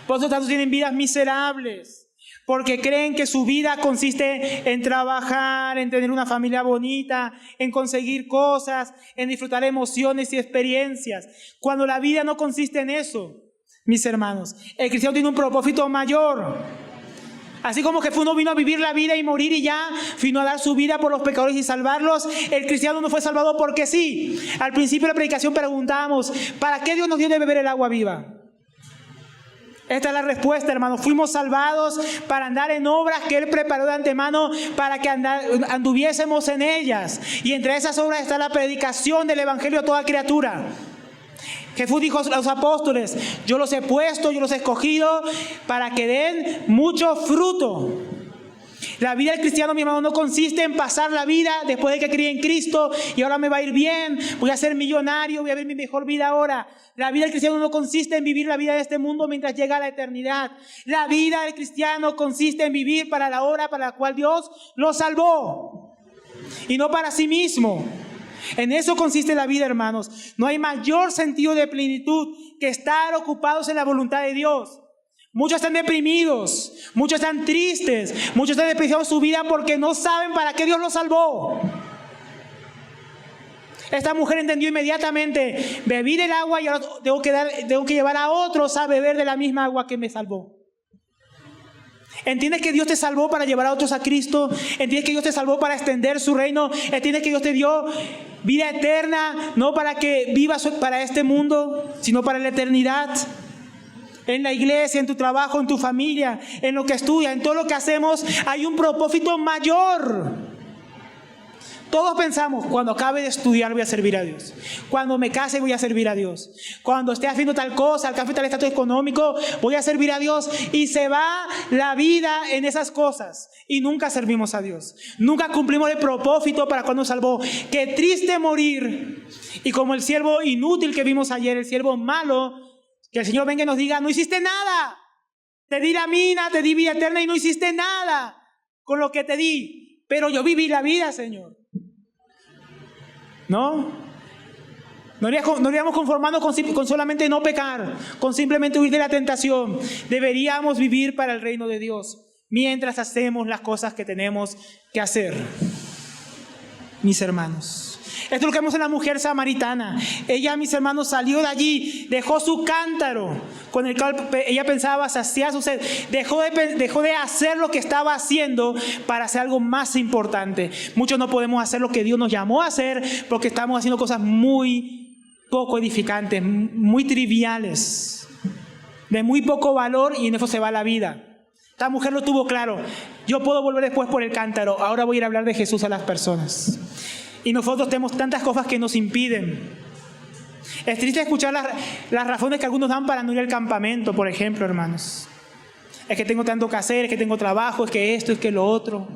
Por eso tantos tienen vidas miserables, porque creen que su vida consiste en trabajar, en tener una familia bonita, en conseguir cosas, en disfrutar emociones y experiencias. Cuando la vida no consiste en eso, mis hermanos, el cristiano tiene un propósito mayor. Así como Jesús no vino a vivir la vida y morir y ya, vino a dar su vida por los pecadores y salvarlos, el cristiano no fue salvado porque sí. Al principio de la predicación preguntábamos, ¿para qué Dios nos dio de beber el agua viva? Esta es la respuesta, hermanos. Fuimos salvados para andar en obras que Él preparó de antemano para que anduviésemos en ellas. Y entre esas obras está la predicación del Evangelio a toda criatura. Jesús dijo a los apóstoles, yo los he puesto, yo los he escogido para que den mucho fruto. La vida del cristiano, mi hermano, no consiste en pasar la vida después de que creí en Cristo y ahora me va a ir bien, voy a ser millonario, voy a vivir mi mejor vida ahora. La vida del cristiano no consiste en vivir la vida de este mundo mientras llega la eternidad. La vida del cristiano consiste en vivir para la hora para la cual Dios lo salvó y no para sí mismo. En eso consiste la vida, hermanos. No hay mayor sentido de plenitud que estar ocupados en la voluntad de Dios. Muchos están deprimidos, muchos están tristes, muchos están despreciando su vida porque no saben para qué Dios los salvó. Esta mujer entendió inmediatamente, bebí del agua y ahora tengo que llevar a otros a beber de la misma agua que me salvó. ¿Entiendes que Dios te salvó para llevar a otros a Cristo? ¿Entiendes que Dios te salvó para extender su reino? ¿Entiendes que Dios te dio vida eterna, no para que vivas para este mundo, sino para la eternidad? En la iglesia, en tu trabajo, en tu familia, en lo que estudias, en todo lo que hacemos, hay un propósito mayor. Todos pensamos, cuando acabe de estudiar voy a servir a Dios. Cuando me case voy a servir a Dios. Cuando esté haciendo tal cosa, alcance tal estatus económico, voy a servir a Dios. Y se va la vida en esas cosas. Y nunca servimos a Dios. Nunca cumplimos el propósito para cuando nos salvó. Qué triste morir. Y como el siervo inútil que vimos ayer, el siervo malo, que el Señor venga y nos diga, no hiciste nada. Te di la mina, te di vida eterna y no hiciste nada con lo que te di. Pero yo viví la vida, Señor. ¿No? No iríamos conformando con solamente no pecar, con simplemente huir de la tentación. Deberíamos vivir para el reino de Dios mientras hacemos las cosas que tenemos que hacer. Mis hermanos, esto es lo que vemos en la mujer samaritana. Ella, mis hermanos, salió de allí, dejó su cántaro con el cual ella pensaba saciar su sed. Dejó de hacer lo que estaba haciendo para hacer algo más importante. Muchos no podemos hacer lo que Dios nos llamó a hacer porque estamos haciendo cosas muy poco edificantes, muy triviales, de muy poco valor, y en eso se va la vida. Esta mujer lo tuvo claro. Yo puedo volver después por el cántaro. Ahora voy a ir a hablar de Jesús a las personas. Y nosotros tenemos tantas cosas que nos impiden. Es triste escuchar las razones que algunos dan para no ir al campamento, por ejemplo, hermanos. Es que tengo tanto que hacer, es que tengo trabajo, es que esto, es que lo otro.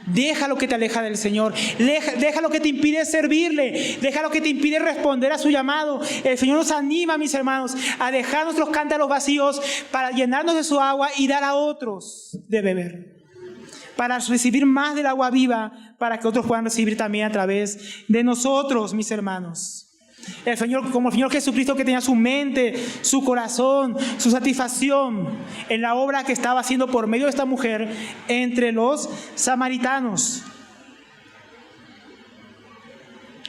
Deja lo que te aleja del Señor. Deja lo que te impide servirle. Deja lo que te impide responder a su llamado. El Señor nos anima, mis hermanos, a dejar nuestros cántaros vacíos para llenarnos de su agua y dar a otros de beber. Para recibir más del agua viva, para que otros puedan recibir también a través de nosotros, mis hermanos. El Señor, como el Señor Jesucristo, que tenía su mente, su corazón, su satisfacción en la obra que estaba haciendo por medio de esta mujer entre los samaritanos.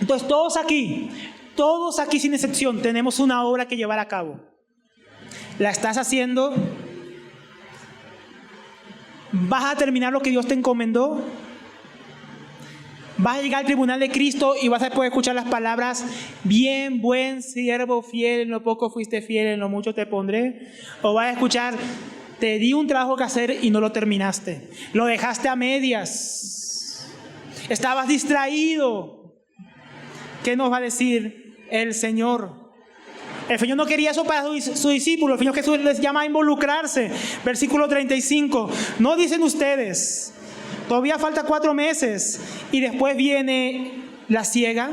Entonces todos aquí sin excepción tenemos una obra que llevar a cabo. ¿La estás haciendo? ¿Vas a terminar lo que Dios te encomendó? ¿Vas a llegar al tribunal de Cristo y vas a poder escuchar las palabras, bien, buen siervo fiel, en lo poco fuiste fiel, en lo mucho te pondré? ¿O vas a escuchar, te di un trabajo que hacer y no lo terminaste, lo dejaste a medias, estabas distraído? ¿Qué nos va a decir el Señor? El Señor no quería eso para sus discípulos. El Señor Jesús les llama a involucrarse. Versículo 35. ¿No dicen ustedes Todavía falta 4 meses y después viene la siega.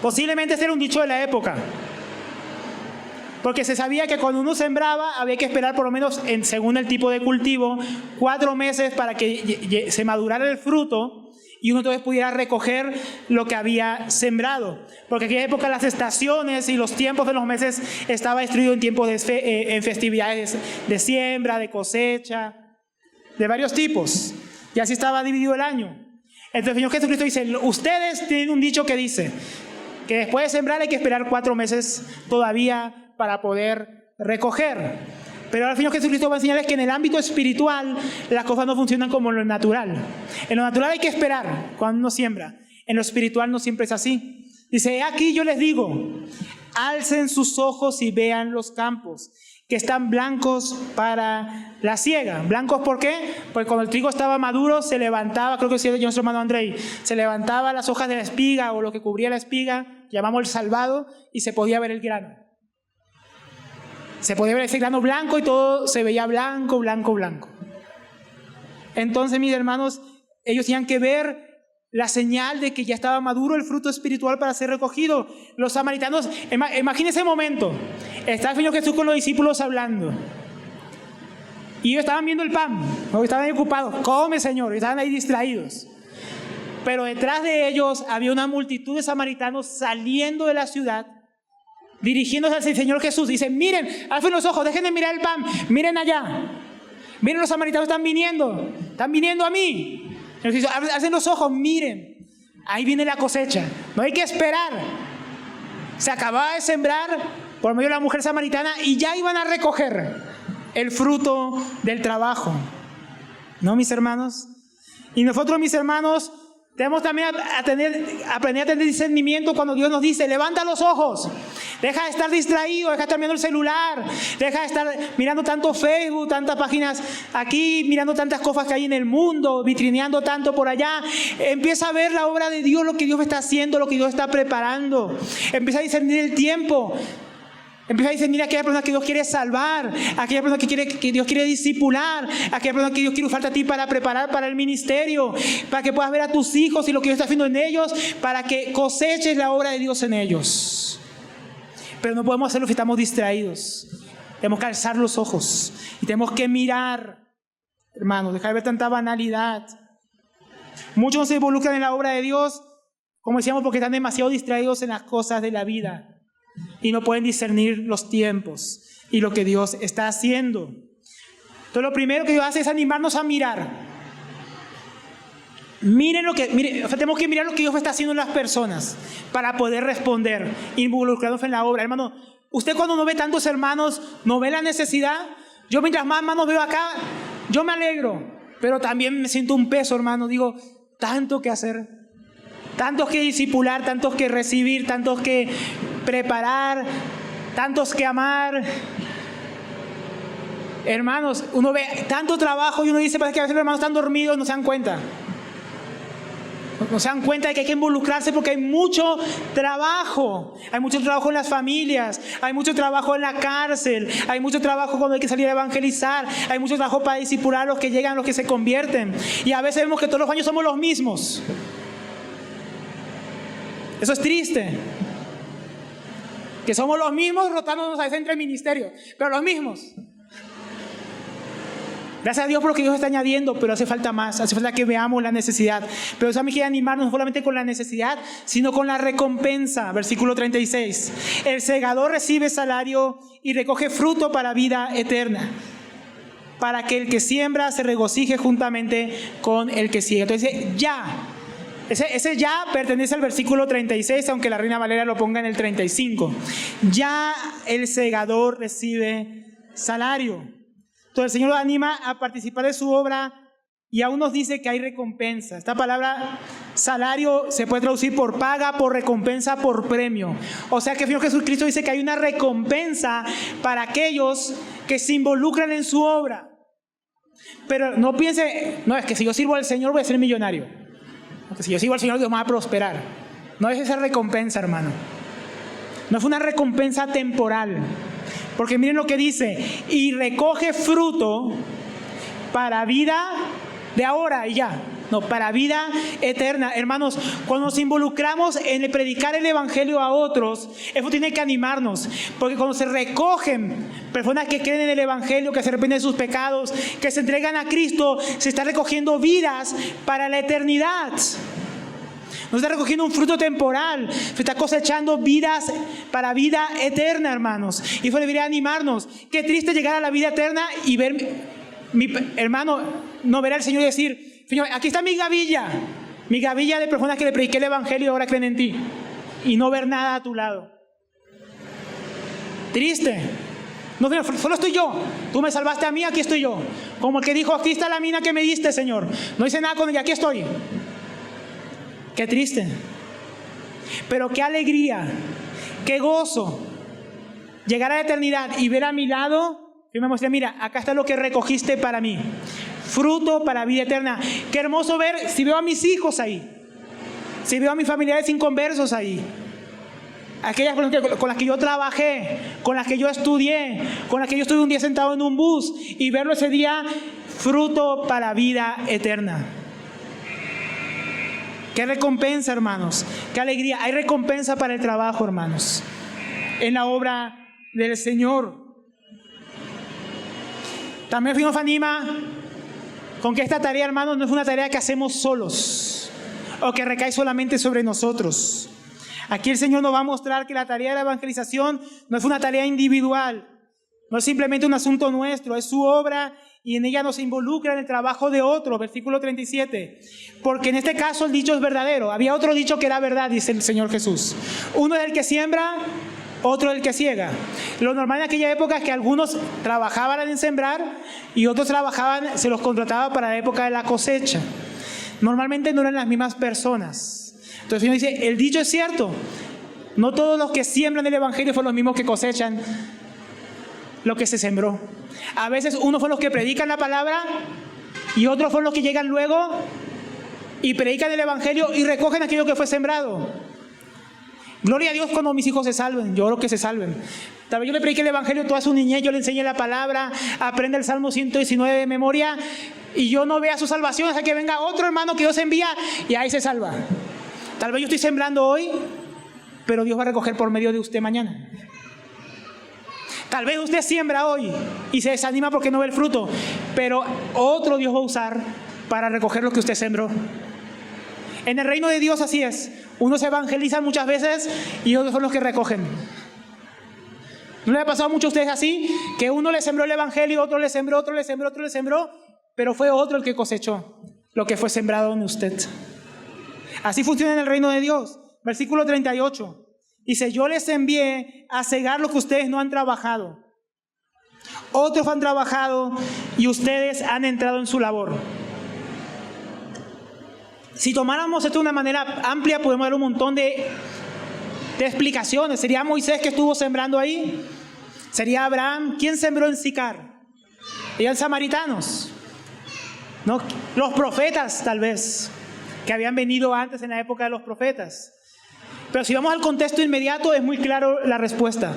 Posiblemente ese era un dicho de la época, porque se sabía que cuando uno sembraba había que esperar por lo menos, según el tipo de cultivo, 4 meses para que se madurara el fruto y uno entonces pudiera recoger lo que había sembrado. Porque en aquella época las estaciones y los tiempos de los meses estaba distribuido en tiempos en festividades de siembra, de cosecha, de varios tipos. Y así estaba dividido el año. Entonces el Señor Jesucristo dice, ustedes tienen un dicho que dice que después de sembrar hay que esperar 4 meses todavía para poder recoger. Pero ahora el Señor Jesucristo va a enseñarles que en el ámbito espiritual las cosas no funcionan como en lo natural. En lo natural hay que esperar cuando uno siembra. En lo espiritual no siempre es así. Dice, aquí yo les digo, alcen sus ojos y vean los campos, que están blancos para la siega. ¿Blancos por qué? Porque cuando el trigo estaba maduro se levantaba, creo que decía nuestro hermano Andrei, se levantaba las hojas de la espiga o lo que cubría la espiga, llamamos el salvado, y se podía ver el grano. Se podía ver ese grano blanco y todo se veía blanco, blanco, blanco. Entonces, mis hermanos, ellos tenían que ver la señal de que ya estaba maduro el fruto espiritual para ser recogido. Los samaritanos, imagínense ese momento. Está el Señor Jesús con los discípulos hablando. Y ellos estaban viendo el pan, ¿no? Estaban ahí ocupados. Come, Señor. Y estaban ahí distraídos. Pero detrás de ellos había una multitud de samaritanos saliendo de la ciudad, dirigiéndose al Señor Jesús. Dicen, miren, alcen los ojos, dejen de mirar el pan, miren allá. Miren, los samaritanos están viniendo a mí. Alcen los ojos, miren, ahí viene la cosecha, no hay que esperar. Se acababa de sembrar por medio de la mujer samaritana y ya iban a recoger el fruto del trabajo. ¿No, mis hermanos? Y nosotros, mis hermanos, tenemos también aprender a tener discernimiento cuando Dios nos dice, levanta los ojos, deja de estar distraído, deja de estar mirando el celular, deja de estar mirando tanto Facebook, tantas páginas aquí, mirando tantas cosas que hay en el mundo, vitrineando tanto por allá. Empieza a ver la obra de Dios, lo que Dios está haciendo, lo que Dios está preparando. Empieza a discernir el tiempo. Empieza a discernir a aquella persona que Dios quiere salvar, a aquella persona que Dios quiere discipular, a aquella persona que Dios quiere usarte a ti para preparar para el ministerio, para que puedas ver a tus hijos y lo que Dios está haciendo en ellos, para que coseches la obra de Dios en ellos. Pero no podemos hacerlo si estamos distraídos. Tenemos que alzar los ojos y tenemos que mirar, hermanos, dejar de ver tanta banalidad. Muchos no se involucran en la obra de Dios, como decíamos, porque están demasiado distraídos en las cosas de la vida y no pueden discernir los tiempos y lo que Dios está haciendo. Entonces lo primero que Dios hace es animarnos a mirar. Miren, tenemos que mirar lo que Dios está haciendo en las personas para poder responder, involucrarnos en la obra. Hermano, usted cuando no ve tantos hermanos, no ve la necesidad. Yo mientras más hermanos veo acá, yo me alegro, pero también me siento un peso, hermano. Digo, tanto que hacer, tantos que discipular, tantos que recibir, tantos que preparar, tantos que amar. Hermanos, uno ve tanto trabajo y uno dice, parece que a veces los hermanos están dormidos, no se dan cuenta. No se dan cuenta de que hay que involucrarse porque hay mucho trabajo. Hay mucho trabajo en las familias, hay mucho trabajo en la cárcel, hay mucho trabajo cuando hay que salir a evangelizar, hay mucho trabajo para discipular a los que llegan, a los que se convierten. Y a veces vemos que todos los años somos los mismos. Eso es triste. Que somos los mismos rotándonos a veces entre ministerios, pero los mismos. Gracias a Dios por lo que Dios está añadiendo, pero hace falta más, hace falta que veamos la necesidad. Pero eso a mí quiere animarnos no solamente con la necesidad, sino con la recompensa. Versículo 36. El segador recibe salario y recoge fruto para vida eterna, para que el que siembra se regocije juntamente con el que siega. Entonces dice, ya. Ese ya pertenece al versículo 36, aunque la Reina Valera lo ponga en el 35. Ya el segador recibe salario. Entonces el Señor lo anima a participar de su obra y aún nos dice que hay recompensa. Esta palabra salario se puede traducir por paga, por recompensa, por premio. O sea que el Señor Jesucristo dice que hay una recompensa para aquellos que se involucran en su obra. Pero no piense, no, es que si yo sirvo al Señor voy a ser millonario. Porque si yo sigo al Señor, Dios me va a prosperar. No es esa recompensa, hermano. No es una recompensa temporal. Porque miren lo que dice. Y recoge fruto para vida. de ahora y ya. No, para vida eterna. Hermanos, cuando nos involucramos en el predicar el evangelio a otros, eso tiene que animarnos, porque cuando se recogen personas que creen en el evangelio, que se arrepienten de sus pecados, que se entregan a Cristo, se está recogiendo vidas para la eternidad. No se está recogiendo un fruto temporal, se está cosechando vidas para vida eterna, hermanos. Y eso debería animarnos. Qué triste llegar a la vida eterna y ver, mi hermano, no ver al Señor y decir: Señor, aquí está mi gavilla de personas que le prediqué el evangelio y ahora creen en ti, y no ver nada a tu lado. Triste. No, Señor, solo estoy yo. Tú me salvaste a mí, aquí estoy yo. Como el que dijo: aquí está la mina que me diste, Señor. No hice nada con ella, aquí estoy. Qué triste. Pero qué alegría, qué gozo llegar a la eternidad y ver a mi lado y me muestra: mira, acá está lo que recogiste para mí, fruto para vida eterna. Qué hermoso ver si veo a mis hijos ahí, si veo a mis familiares inconversos ahí, aquellas con las que yo trabajé, con las que yo estudié, con las que yo estuve un día sentado en un bus, y verlo ese día, fruto para vida eterna. Qué recompensa, hermanos, qué alegría. Hay recompensa para el trabajo, hermanos, en la obra del Señor. También nos anima con que esta tarea, hermanos, no es una tarea que hacemos solos o que recae solamente sobre nosotros. Aquí el Señor nos va a mostrar que la tarea de la evangelización no es una tarea individual, no es simplemente un asunto nuestro, es su obra y en ella nos involucra en el trabajo de otro. Versículo 37. Porque en este caso el dicho es verdadero. Había otro dicho que era verdad, dice el Señor Jesús. Uno es el que siembra, otro es el que ciega. Lo normal en aquella época es que algunos trabajaban en sembrar y otros trabajaban, se los contrataba para la época de la cosecha. Normalmente no eran las mismas personas. Entonces el Señor dice: el dicho es cierto. No todos los que siembran el evangelio son los mismos que cosechan lo que se sembró. A veces unos son los que predican la palabra y otros son los que llegan luego y predican el evangelio y recogen aquello que fue sembrado. Gloria a Dios cuando mis hijos se salven. Yo oro que se salven. Tal vez yo le predique el evangelio toda su niñez, yo le enseñé la palabra, aprende el Salmo 119 de memoria, y yo no vea su salvación hasta que venga otro hermano que Dios envía y ahí se salva. Tal vez yo estoy sembrando hoy, pero Dios va a recoger por medio de usted mañana. Tal vez usted siembra hoy y se desanima porque no ve el fruto, pero otro Dios va a usar para recoger lo que usted sembró. En el reino de Dios así es. Unos evangelizan muchas veces y otros son los que recogen. ¿No le ha pasado mucho a ustedes así? Que uno le sembró el evangelio, otro le sembró, otro le sembró, otro le sembró, pero fue otro el que cosechó lo que fue sembrado en usted. Así funciona en el reino de Dios. Versículo 38. Dice: yo les envié a cegar lo que ustedes no han trabajado. Otros han trabajado y ustedes han entrado en su labor. Si tomáramos esto de una manera amplia, podemos dar un montón de explicaciones. Sería Moisés que estuvo sembrando ahí. Sería Abraham. ¿Quién sembró en Sicar? Eran samaritanos, ¿no? Los profetas, tal vez, que habían venido antes en la época de los profetas. Pero si vamos al contexto inmediato, es muy claro la respuesta.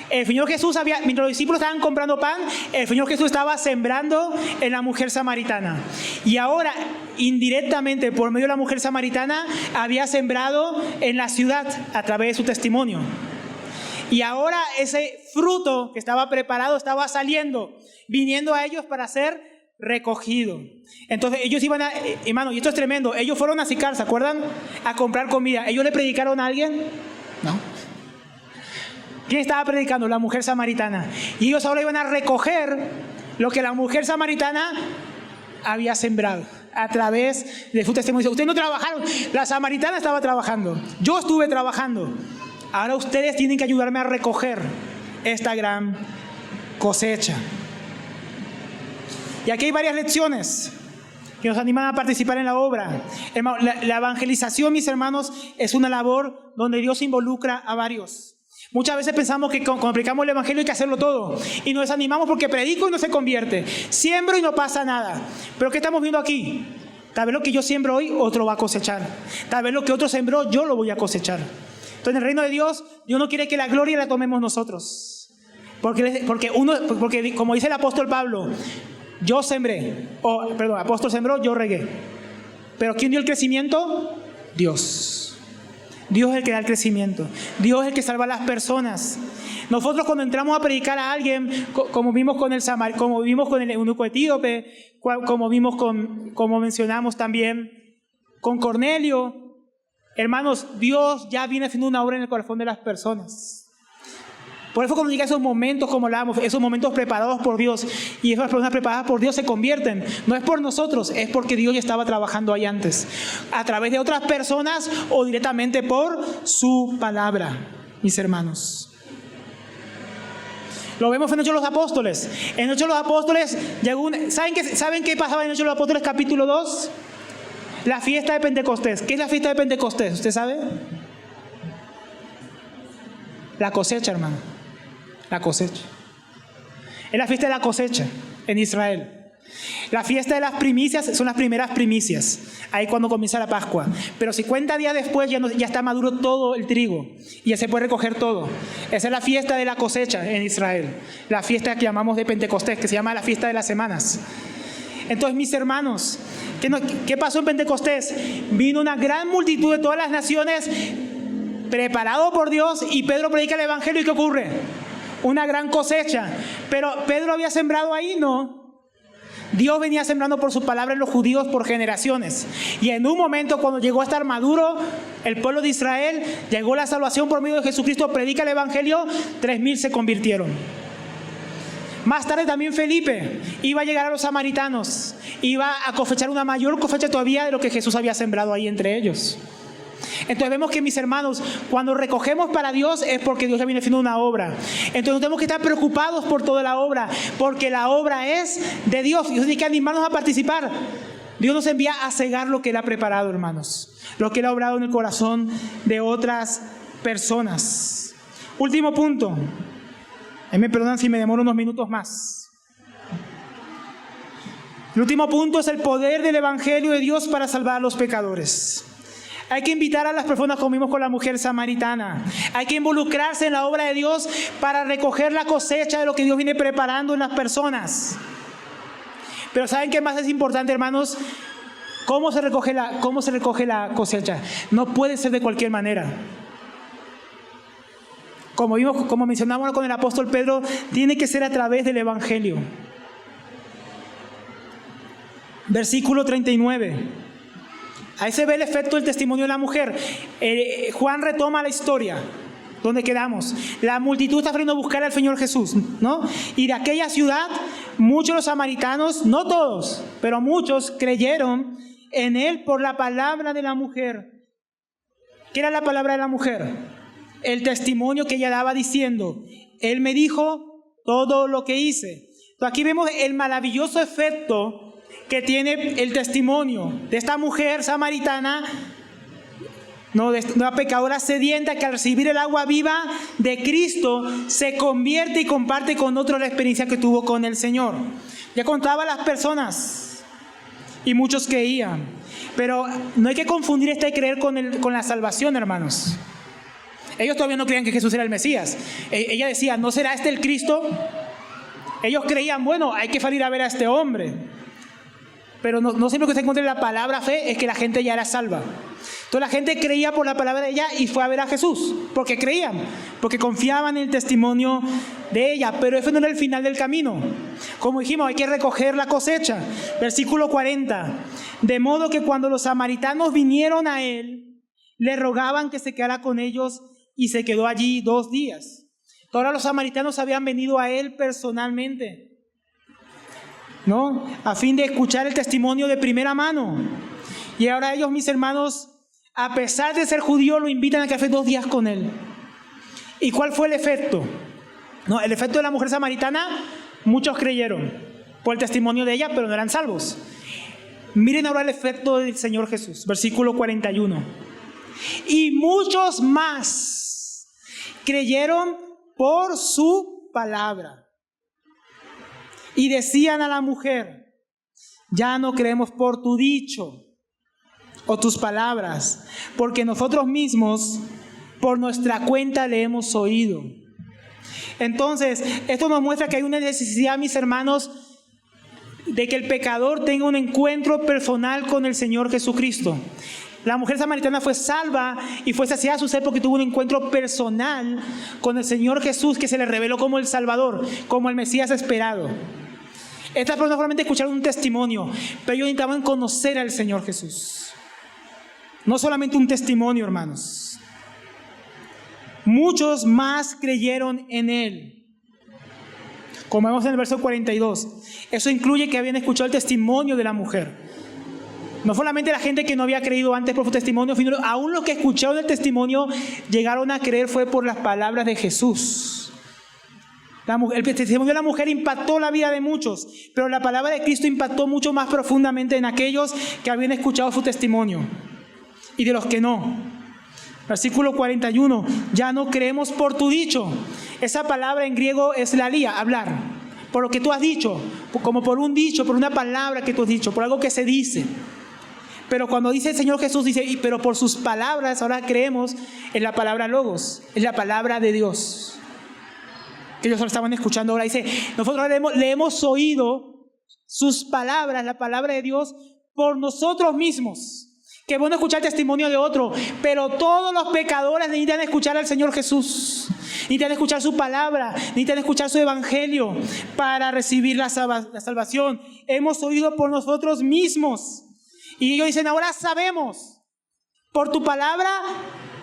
El Señor Jesús mientras los discípulos estaban comprando pan, el Señor Jesús estaba sembrando en la mujer samaritana. Y ahora, indirectamente, por medio de la mujer samaritana, había sembrado en la ciudad a través de su testimonio. Y ahora ese fruto que estaba preparado estaba saliendo, viniendo a ellos para ser recogido. Entonces ellos iban a, hermano, y esto es tremendo, ellos fueron a Sicar, ¿se acuerdan? A comprar comida. ¿Ellos le predicaron a alguien? No. ¿Quién estaba predicando? La mujer samaritana. Y ellos ahora iban a recoger lo que la mujer samaritana había sembrado a través de su testimonio. Ustedes no trabajaron, la samaritana estaba trabajando, yo estuve trabajando. Ahora ustedes tienen que ayudarme a recoger esta gran cosecha. Y aquí hay varias lecciones que nos animan a participar en la obra. Hermano, la evangelización, mis hermanos, es una labor donde Dios involucra a varios. Muchas veces pensamos que cuando predicamos el evangelio hay que hacerlo todo y nos desanimamos porque predico y no se convierte, siembro y no pasa nada. Pero ¿qué estamos viendo aquí? Tal vez lo que yo siembro hoy, otro va a cosechar. Tal vez lo que otro sembró, yo lo voy a cosechar. Entonces en el reino de Dios, Dios no quiere que la gloria la tomemos nosotros. Porque como dice el apóstol Pablo, yo sembré, apóstol sembró, yo regué. Pero ¿quién dio el crecimiento? Dios. Dios es el que da el crecimiento. Dios es el que salva a las personas. Nosotros cuando entramos a predicar a alguien, como vimos con el eunuco etíope, como mencionamos también con Cornelio, hermanos, Dios ya viene haciendo una obra en el corazón de las personas. Por eso cuando llega esos momentos, como hablábamos, esos momentos preparados por Dios, y esas personas preparadas por Dios se convierten, no es por nosotros, es porque Dios ya estaba trabajando ahí antes, a través de otras personas o directamente por su palabra, mis hermanos. Lo vemos en Hechos de los Apóstoles. En Hechos de los Apóstoles llegó ¿saben qué pasaba en Hechos de los Apóstoles capítulo 2? La fiesta de Pentecostés. ¿Qué es la fiesta de Pentecostés? ¿Usted sabe? La cosecha, hermano. La cosecha. Es la fiesta de la cosecha en Israel. La fiesta de las primicias son las primeras primicias. Ahí cuando comienza la Pascua. Pero 50 días después ya está maduro todo el trigo. Y ya se puede recoger todo. Esa es la fiesta de la cosecha en Israel. La fiesta que llamamos de Pentecostés, que se llama la fiesta de las semanas. Entonces, mis hermanos, ¿qué pasó en Pentecostés? Vino una gran multitud de todas las naciones, preparado por Dios, y Pedro predica el evangelio. ¿Y qué ocurre? Una gran cosecha. Pero ¿Pedro había sembrado ahí? No. Dios venía sembrando por su palabra en los judíos por generaciones. Y en un momento, cuando llegó a estar maduro el pueblo de Israel, llegó la salvación por medio de Jesucristo, predica el evangelio, 3,000 se convirtieron. Más tarde también Felipe iba a llegar a los samaritanos, iba a cosechar una mayor cosecha todavía de lo que Jesús había sembrado ahí entre ellos. Entonces vemos que, mis hermanos, cuando recogemos para Dios es porque Dios ya viene haciendo una obra. Entonces no tenemos que estar preocupados por toda la obra, porque la obra es de Dios. Dios tiene que animarnos a participar. Dios nos envía a cegar lo que Él ha preparado, hermanos, lo que Él ha obrado en el corazón de otras personas. Último punto. Me perdonan si me demoro unos minutos más. El último punto es el poder del evangelio de Dios para salvar a los pecadores. Hay que invitar a las personas, como vimos con la mujer samaritana. Hay que involucrarse en la obra de Dios para recoger la cosecha de lo que Dios viene preparando en las personas. Pero ¿saben qué más es importante, hermanos? ¿Cómo se recoge la cosecha? No puede ser de cualquier manera. Como mencionamos con el apóstol Pedro, tiene que ser a través del evangelio. Versículo 39. Ahí se ve el efecto del testimonio de la mujer. Juan retoma la historia donde quedamos. La multitud está saliendo a buscar al Señor Jesús, ¿no? Y de aquella ciudad, muchos de los samaritanos, no todos, pero muchos creyeron en Él por la palabra de la mujer. ¿Qué era la palabra de la mujer? El testimonio que ella daba diciendo: Él me dijo todo lo que hice. Entonces aquí vemos el maravilloso efecto que tiene el testimonio de esta mujer samaritana, no, de una pecadora sedienta que al recibir el agua viva de Cristo se convierte y comparte con otros la experiencia que tuvo con el Señor. Ya contaba a las personas y muchos creían, pero no hay que confundir este creer con la salvación, hermanos. Ellos todavía no creían que Jesús era el Mesías. Ella decía: ¿no será este el Cristo? Ellos creían: bueno, hay que salir a ver a este hombre. Pero no siempre que se encuentre la palabra fe es que la gente ya era salva. Entonces la gente creía por la palabra de ella y fue a ver a Jesús, porque creían, porque confiaban en el testimonio de ella. Pero eso no era el final del camino. Como dijimos, hay que recoger la cosecha. Versículo 40. De modo que cuando los samaritanos vinieron a él, le rogaban que se quedara con ellos, y se quedó allí 2 días. Ahora los samaritanos habían venido a él personalmente, ¿no? A fin de escuchar el testimonio de primera mano. Y ahora ellos, mis hermanos, a pesar de ser judíos, lo invitan a que hace 2 días con él. ¿Y cuál fue el efecto? No, el efecto de la mujer samaritana, muchos creyeron por el testimonio de ella, pero no eran salvos. Miren ahora el efecto del Señor Jesús, versículo 41. Y muchos más creyeron por su palabra. Y decían a la mujer: ya no creemos por tu dicho o tus palabras, porque nosotros mismos por nuestra cuenta le hemos oído. Entonces, esto nos muestra que hay una necesidad, mis hermanos, de que el pecador tenga un encuentro personal con el Señor Jesucristo. La mujer samaritana fue salva y fue saciada su sed porque tuvo un encuentro personal con el Señor Jesús, que se le reveló como el Salvador, como el Mesías esperado. Estas personas solamente escucharon un testimonio, pero ellos necesitaban conocer al Señor Jesús. No solamente un testimonio, hermanos. Muchos más creyeron en Él. Como vemos en el verso 42, eso incluye que habían escuchado el testimonio de la mujer. No solamente la gente que no había creído antes por su testimonio, sino aún los que escucharon el testimonio llegaron a creer fue por las palabras de Jesús. El testimonio de la mujer impactó la vida de muchos, pero la palabra de Cristo impactó mucho más profundamente en aquellos que habían escuchado su testimonio y de los que no. Versículo 41, ya no creemos por tu dicho. Esa palabra en griego es lalía, hablar, por lo que tú has dicho, como por un dicho, por una palabra que tú has dicho, por algo que se dice. Pero cuando dice el Señor Jesús, dice, pero por sus palabras ahora creemos en la palabra logos, es la palabra de Dios. Que ellos lo estaban escuchando ahora. Dice, nosotros le hemos oído sus palabras, la palabra de Dios, por nosotros mismos. Que bueno escuchar el testimonio de otro, pero todos los pecadores necesitan escuchar al Señor Jesús. Necesitan escuchar su palabra, necesitan escuchar su evangelio para recibir la salvación. Hemos oído por nosotros mismos. Y ellos dicen, ahora sabemos, por tu palabra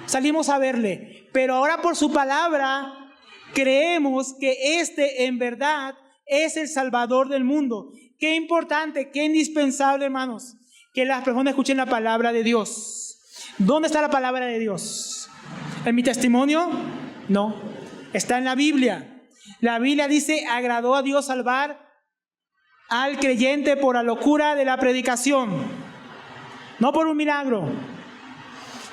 salimos a verle, pero ahora por su palabra creemos que este en verdad es el Salvador del mundo. Qué importante, qué indispensable, hermanos, que las personas escuchen la palabra de Dios. ¿Dónde está la palabra de Dios? ¿En mi testimonio? No, está en la Biblia. La Biblia dice, agradó a Dios salvar al creyente por la locura de la predicación. No por un milagro.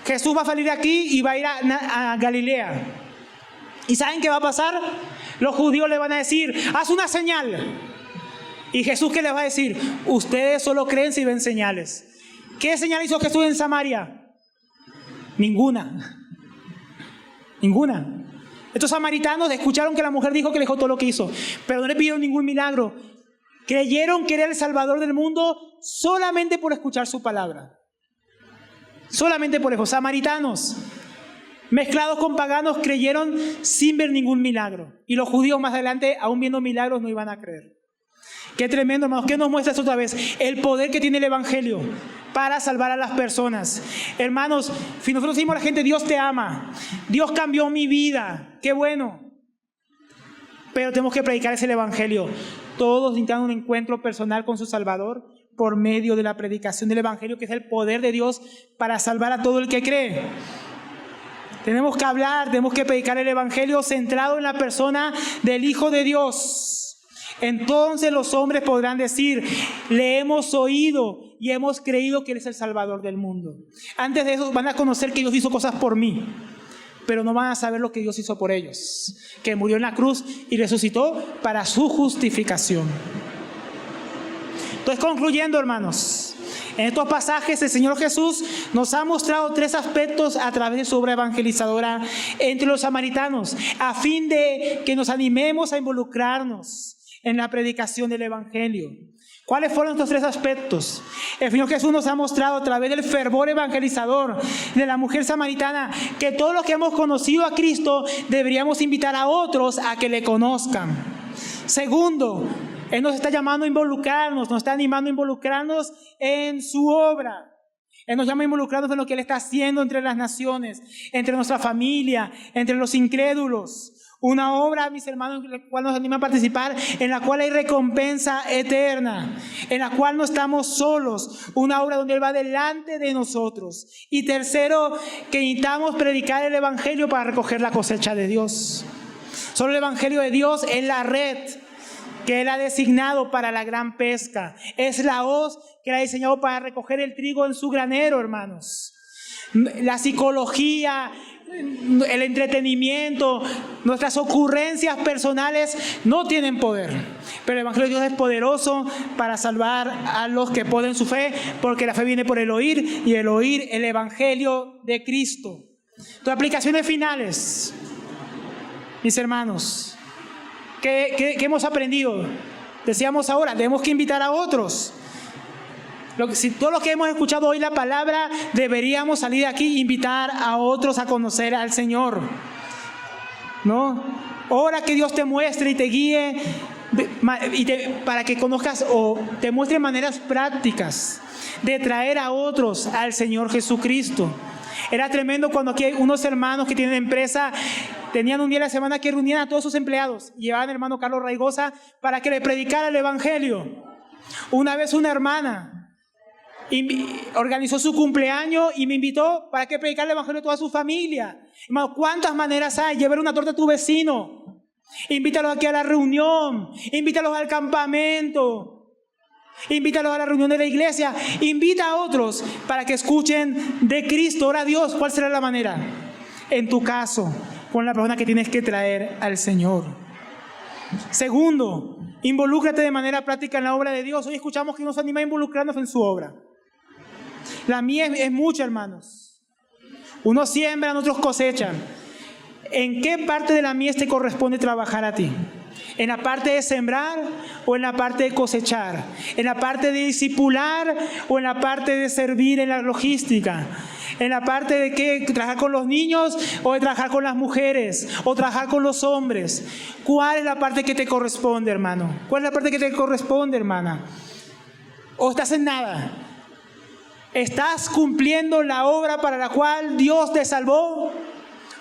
Jesús va a salir de aquí y va a ir a Galilea. ¿Y saben qué va a pasar? Los judíos le van a decir, haz una señal. ¿Y Jesús qué les va a decir? Ustedes solo creen si ven señales. ¿Qué señal hizo Jesús en Samaria? Ninguna. Ninguna. Estos samaritanos escucharon que la mujer dijo que le dejó todo lo que hizo, pero no le pidieron ningún milagro. Creyeron que era el Salvador del mundo solamente por escuchar su palabra. Solamente por eso. Samaritanos, mezclados con paganos, creyeron sin ver ningún milagro. Y los judíos más adelante, aún viendo milagros, no iban a creer. Qué tremendo, hermanos. ¿Qué nos muestra esto otra vez? El poder que tiene el Evangelio para salvar a las personas. Hermanos, si nosotros decimos a la gente, Dios te ama, Dios cambió mi vida, qué bueno. Pero tenemos que predicar ese Evangelio. Todos necesitan un encuentro personal con su Salvador por medio de la predicación del Evangelio, que es el poder de Dios para salvar a todo el que cree. Tenemos que hablar, tenemos que predicar el Evangelio centrado en la persona del Hijo de Dios. Entonces los hombres podrán decir, le hemos oído y hemos creído que Él es el Salvador del mundo. Antes de eso van a conocer que Dios hizo cosas por mí, pero no van a saber lo que Dios hizo por ellos, que murió en la cruz y resucitó para su justificación. Entonces, concluyendo, hermanos, en estos pasajes el Señor Jesús nos ha mostrado tres aspectos a través de su obra evangelizadora entre los samaritanos, a fin de que nos animemos a involucrarnos en la predicación del Evangelio. ¿Cuáles fueron estos tres aspectos? El Señor Jesús nos ha mostrado a través del fervor evangelizador de la mujer samaritana que todos los que hemos conocido a Cristo deberíamos invitar a otros a que le conozcan. Segundo, Él nos está llamando a involucrarnos, nos está animando a involucrarnos en su obra. Él nos llama a involucrarnos en lo que Él está haciendo entre las naciones, entre nuestra familia, entre los incrédulos. Una obra, mis hermanos, en la cual nos anima a participar, en la cual hay recompensa eterna, en la cual no estamos solos, una obra donde Él va delante de nosotros. Y tercero, que necesitamos predicar el Evangelio para recoger la cosecha de Dios. Solo el Evangelio de Dios es la red que Él ha designado para la gran pesca. Es la hoz que Él ha diseñado para recoger el trigo en su granero, hermanos. La psicología, el entretenimiento, nuestras ocurrencias personales no tienen poder, pero el Evangelio de Dios es poderoso para salvar a los que ponen su fe, porque la fe viene por el oír y el oír el Evangelio de Cristo. Entonces, aplicaciones finales, mis hermanos, ¿qué hemos aprendido? Decíamos ahora, tenemos que invitar a otros. Si todos los que hemos escuchado hoy la palabra, deberíamos salir de aquí e invitar a otros a conocer al Señor, ¿no? Ora que Dios te muestre y te guíe para que conozcas o te muestre maneras prácticas de traer a otros al Señor Jesucristo. Era tremendo cuando aquí hay unos hermanos que tienen empresa, tenían un día a la semana que reunían a todos sus empleados, llevaban al hermano Carlos Raigosa para que le predicara el Evangelio. Una vez una hermana organizó su cumpleaños y me invitó para que predicara el Evangelio a toda su familia. Hermano, ¿cuántas maneras hay? Llevar una torta a tu vecino, invítalos aquí a la reunión, invítalos al campamento, invítalos a la reunión de la iglesia, invita a otros para que escuchen de Cristo. Ora a Dios, ¿cuál será la manera? En tu caso, con la persona que tienes que traer al Señor. Segundo, involúcrate de manera práctica en la obra de Dios. Hoy escuchamos que nos anima a involucrarnos en su obra. La mía es mucha, hermanos. Unos siembran, otros cosechan. ¿En qué parte de la mies te corresponde trabajar a ti? ¿En la parte de sembrar o en la parte de cosechar? ¿En la parte de discipular o en la parte de servir en la logística? ¿En la parte de qué? ¿Trabajar con los niños o de trabajar con las mujeres o trabajar con los hombres? ¿Cuál es la parte que te corresponde, hermano? ¿Cuál es la parte que te corresponde, hermana? ¿O estás en nada? ¿Estás cumpliendo la obra para la cual Dios te salvó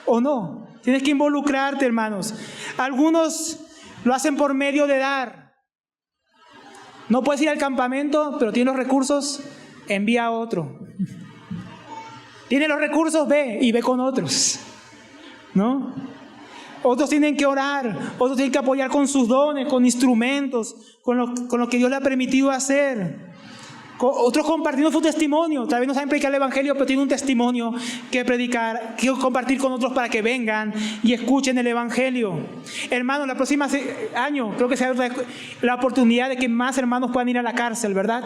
o no? Tienes que involucrarte, hermanos. Algunos lo hacen por medio de dar. No puedes ir al campamento, pero tienes los recursos, envía a otro. Tienes los recursos, ve y ve con otros, ¿no? Otros tienen que orar, otros tienen que apoyar con sus dones, con instrumentos, con lo que Dios le ha permitido hacer. Otros compartiendo su testimonio. Tal vez no saben predicar el Evangelio, pero tienen un testimonio que predicar, que compartir con otros para que vengan y escuchen el Evangelio. Hermanos, el próximo año creo que será la oportunidad de que más hermanos puedan ir a la cárcel, ¿verdad?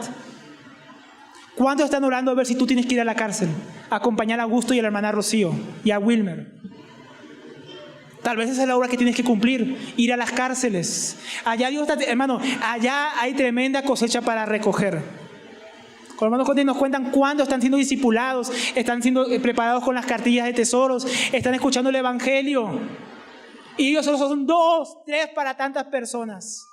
¿Cuántos están orando a ver si tú tienes que ir a la cárcel? Acompañar a Augusto y a la hermana Rocío y a Wilmer. Tal vez esa es la obra que tienes que cumplir, ir a las cárceles. Allá Dios está, hermano, allá hay tremenda cosecha para recoger. Con hermanos Conti nos cuentan cuándo están siendo discipulados, están siendo preparados con las cartillas de tesoros, están escuchando el Evangelio. Y ellos solo son 2, 3 para tantas personas.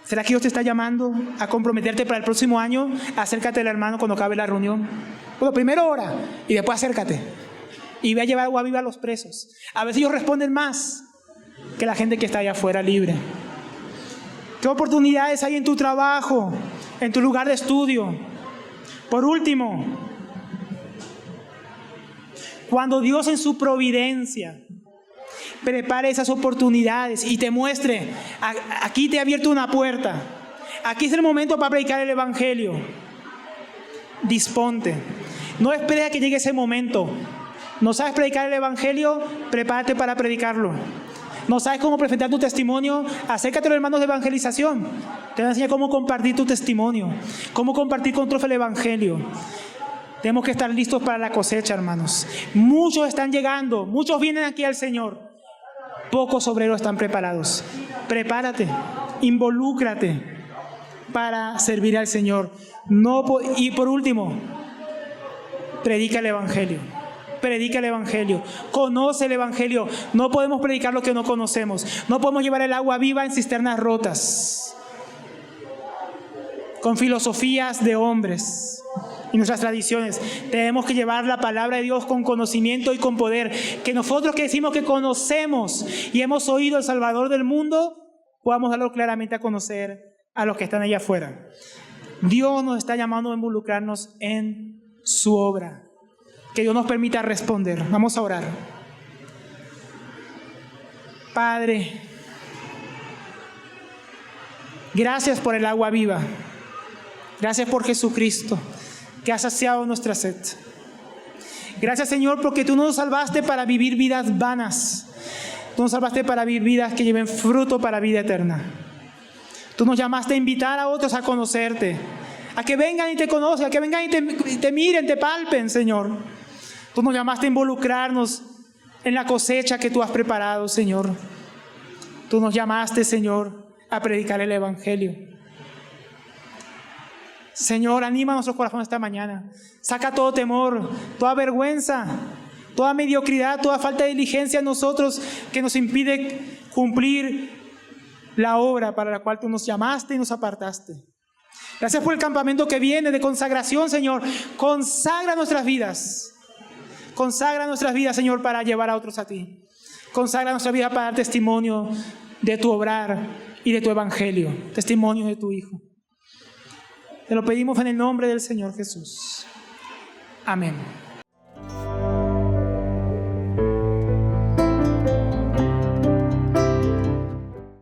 ¿Será que Dios te está llamando a comprometerte para el próximo año? Acércate al hermano cuando acabe la reunión. Bueno, primero ora y después acércate. Y ve a llevar agua viva a los presos. A veces ellos responden más que la gente que está allá afuera libre. ¿Qué oportunidades hay en tu trabajo, en tu lugar de estudio? Por último, cuando Dios en su providencia prepare esas oportunidades y te muestre, aquí te ha abierto una puerta, aquí es el momento para predicar el Evangelio, disponte. No esperes a que llegue ese momento. ¿No sabes predicar el Evangelio? Prepárate para predicarlo. ¿No sabes cómo presentar tu testimonio? Acércate a los hermanos de evangelización. Te van a enseñar cómo compartir tu testimonio, cómo compartir con otros el Evangelio. Tenemos que estar listos para la cosecha, hermanos. Muchos están llegando, muchos vienen aquí al Señor. Pocos obreros están preparados. Prepárate, involúcrate para servir al Señor. Y por último, predica el Evangelio. Predica el Evangelio, conoce el Evangelio. No podemos predicar lo que no conocemos. No podemos llevar el agua viva en cisternas rotas, con filosofías de hombres y nuestras tradiciones. Tenemos que llevar la palabra de Dios con conocimiento y con poder. Que nosotros que decimos que conocemos y hemos oído al Salvador del mundo, podamos darlo claramente a conocer a los que están allá afuera. Dios nos está llamando a involucrarnos en su obra. Que Dios nos permita responder. Vamos a orar. Padre, gracias por el agua viva. Gracias por Jesucristo, que ha saciado nuestra sed. Gracias, Señor, porque tú nos salvaste para vivir vidas vanas. Tú nos salvaste para vivir vidas que lleven fruto para vida eterna. Tú nos llamaste a invitar a otros a conocerte, a que vengan y te conozcan, a que vengan y te miren, te palpen, Señor. Tú nos llamaste a involucrarnos en la cosecha que tú has preparado, Señor. Tú nos llamaste, Señor, a predicar el Evangelio. Señor, anima a nuestros corazones esta mañana. Saca todo temor, toda vergüenza, toda mediocridad, toda falta de diligencia en nosotros que nos impide cumplir la obra para la cual tú nos llamaste y nos apartaste. Gracias por el campamento que viene de consagración, Señor. Consagra nuestras vidas. Consagra nuestras vidas, Señor, para llevar a otros a ti. Consagra nuestra vida para dar testimonio de tu obrar y de tu evangelio. Testimonio de tu Hijo. Te lo pedimos en el nombre del Señor Jesús. Amén.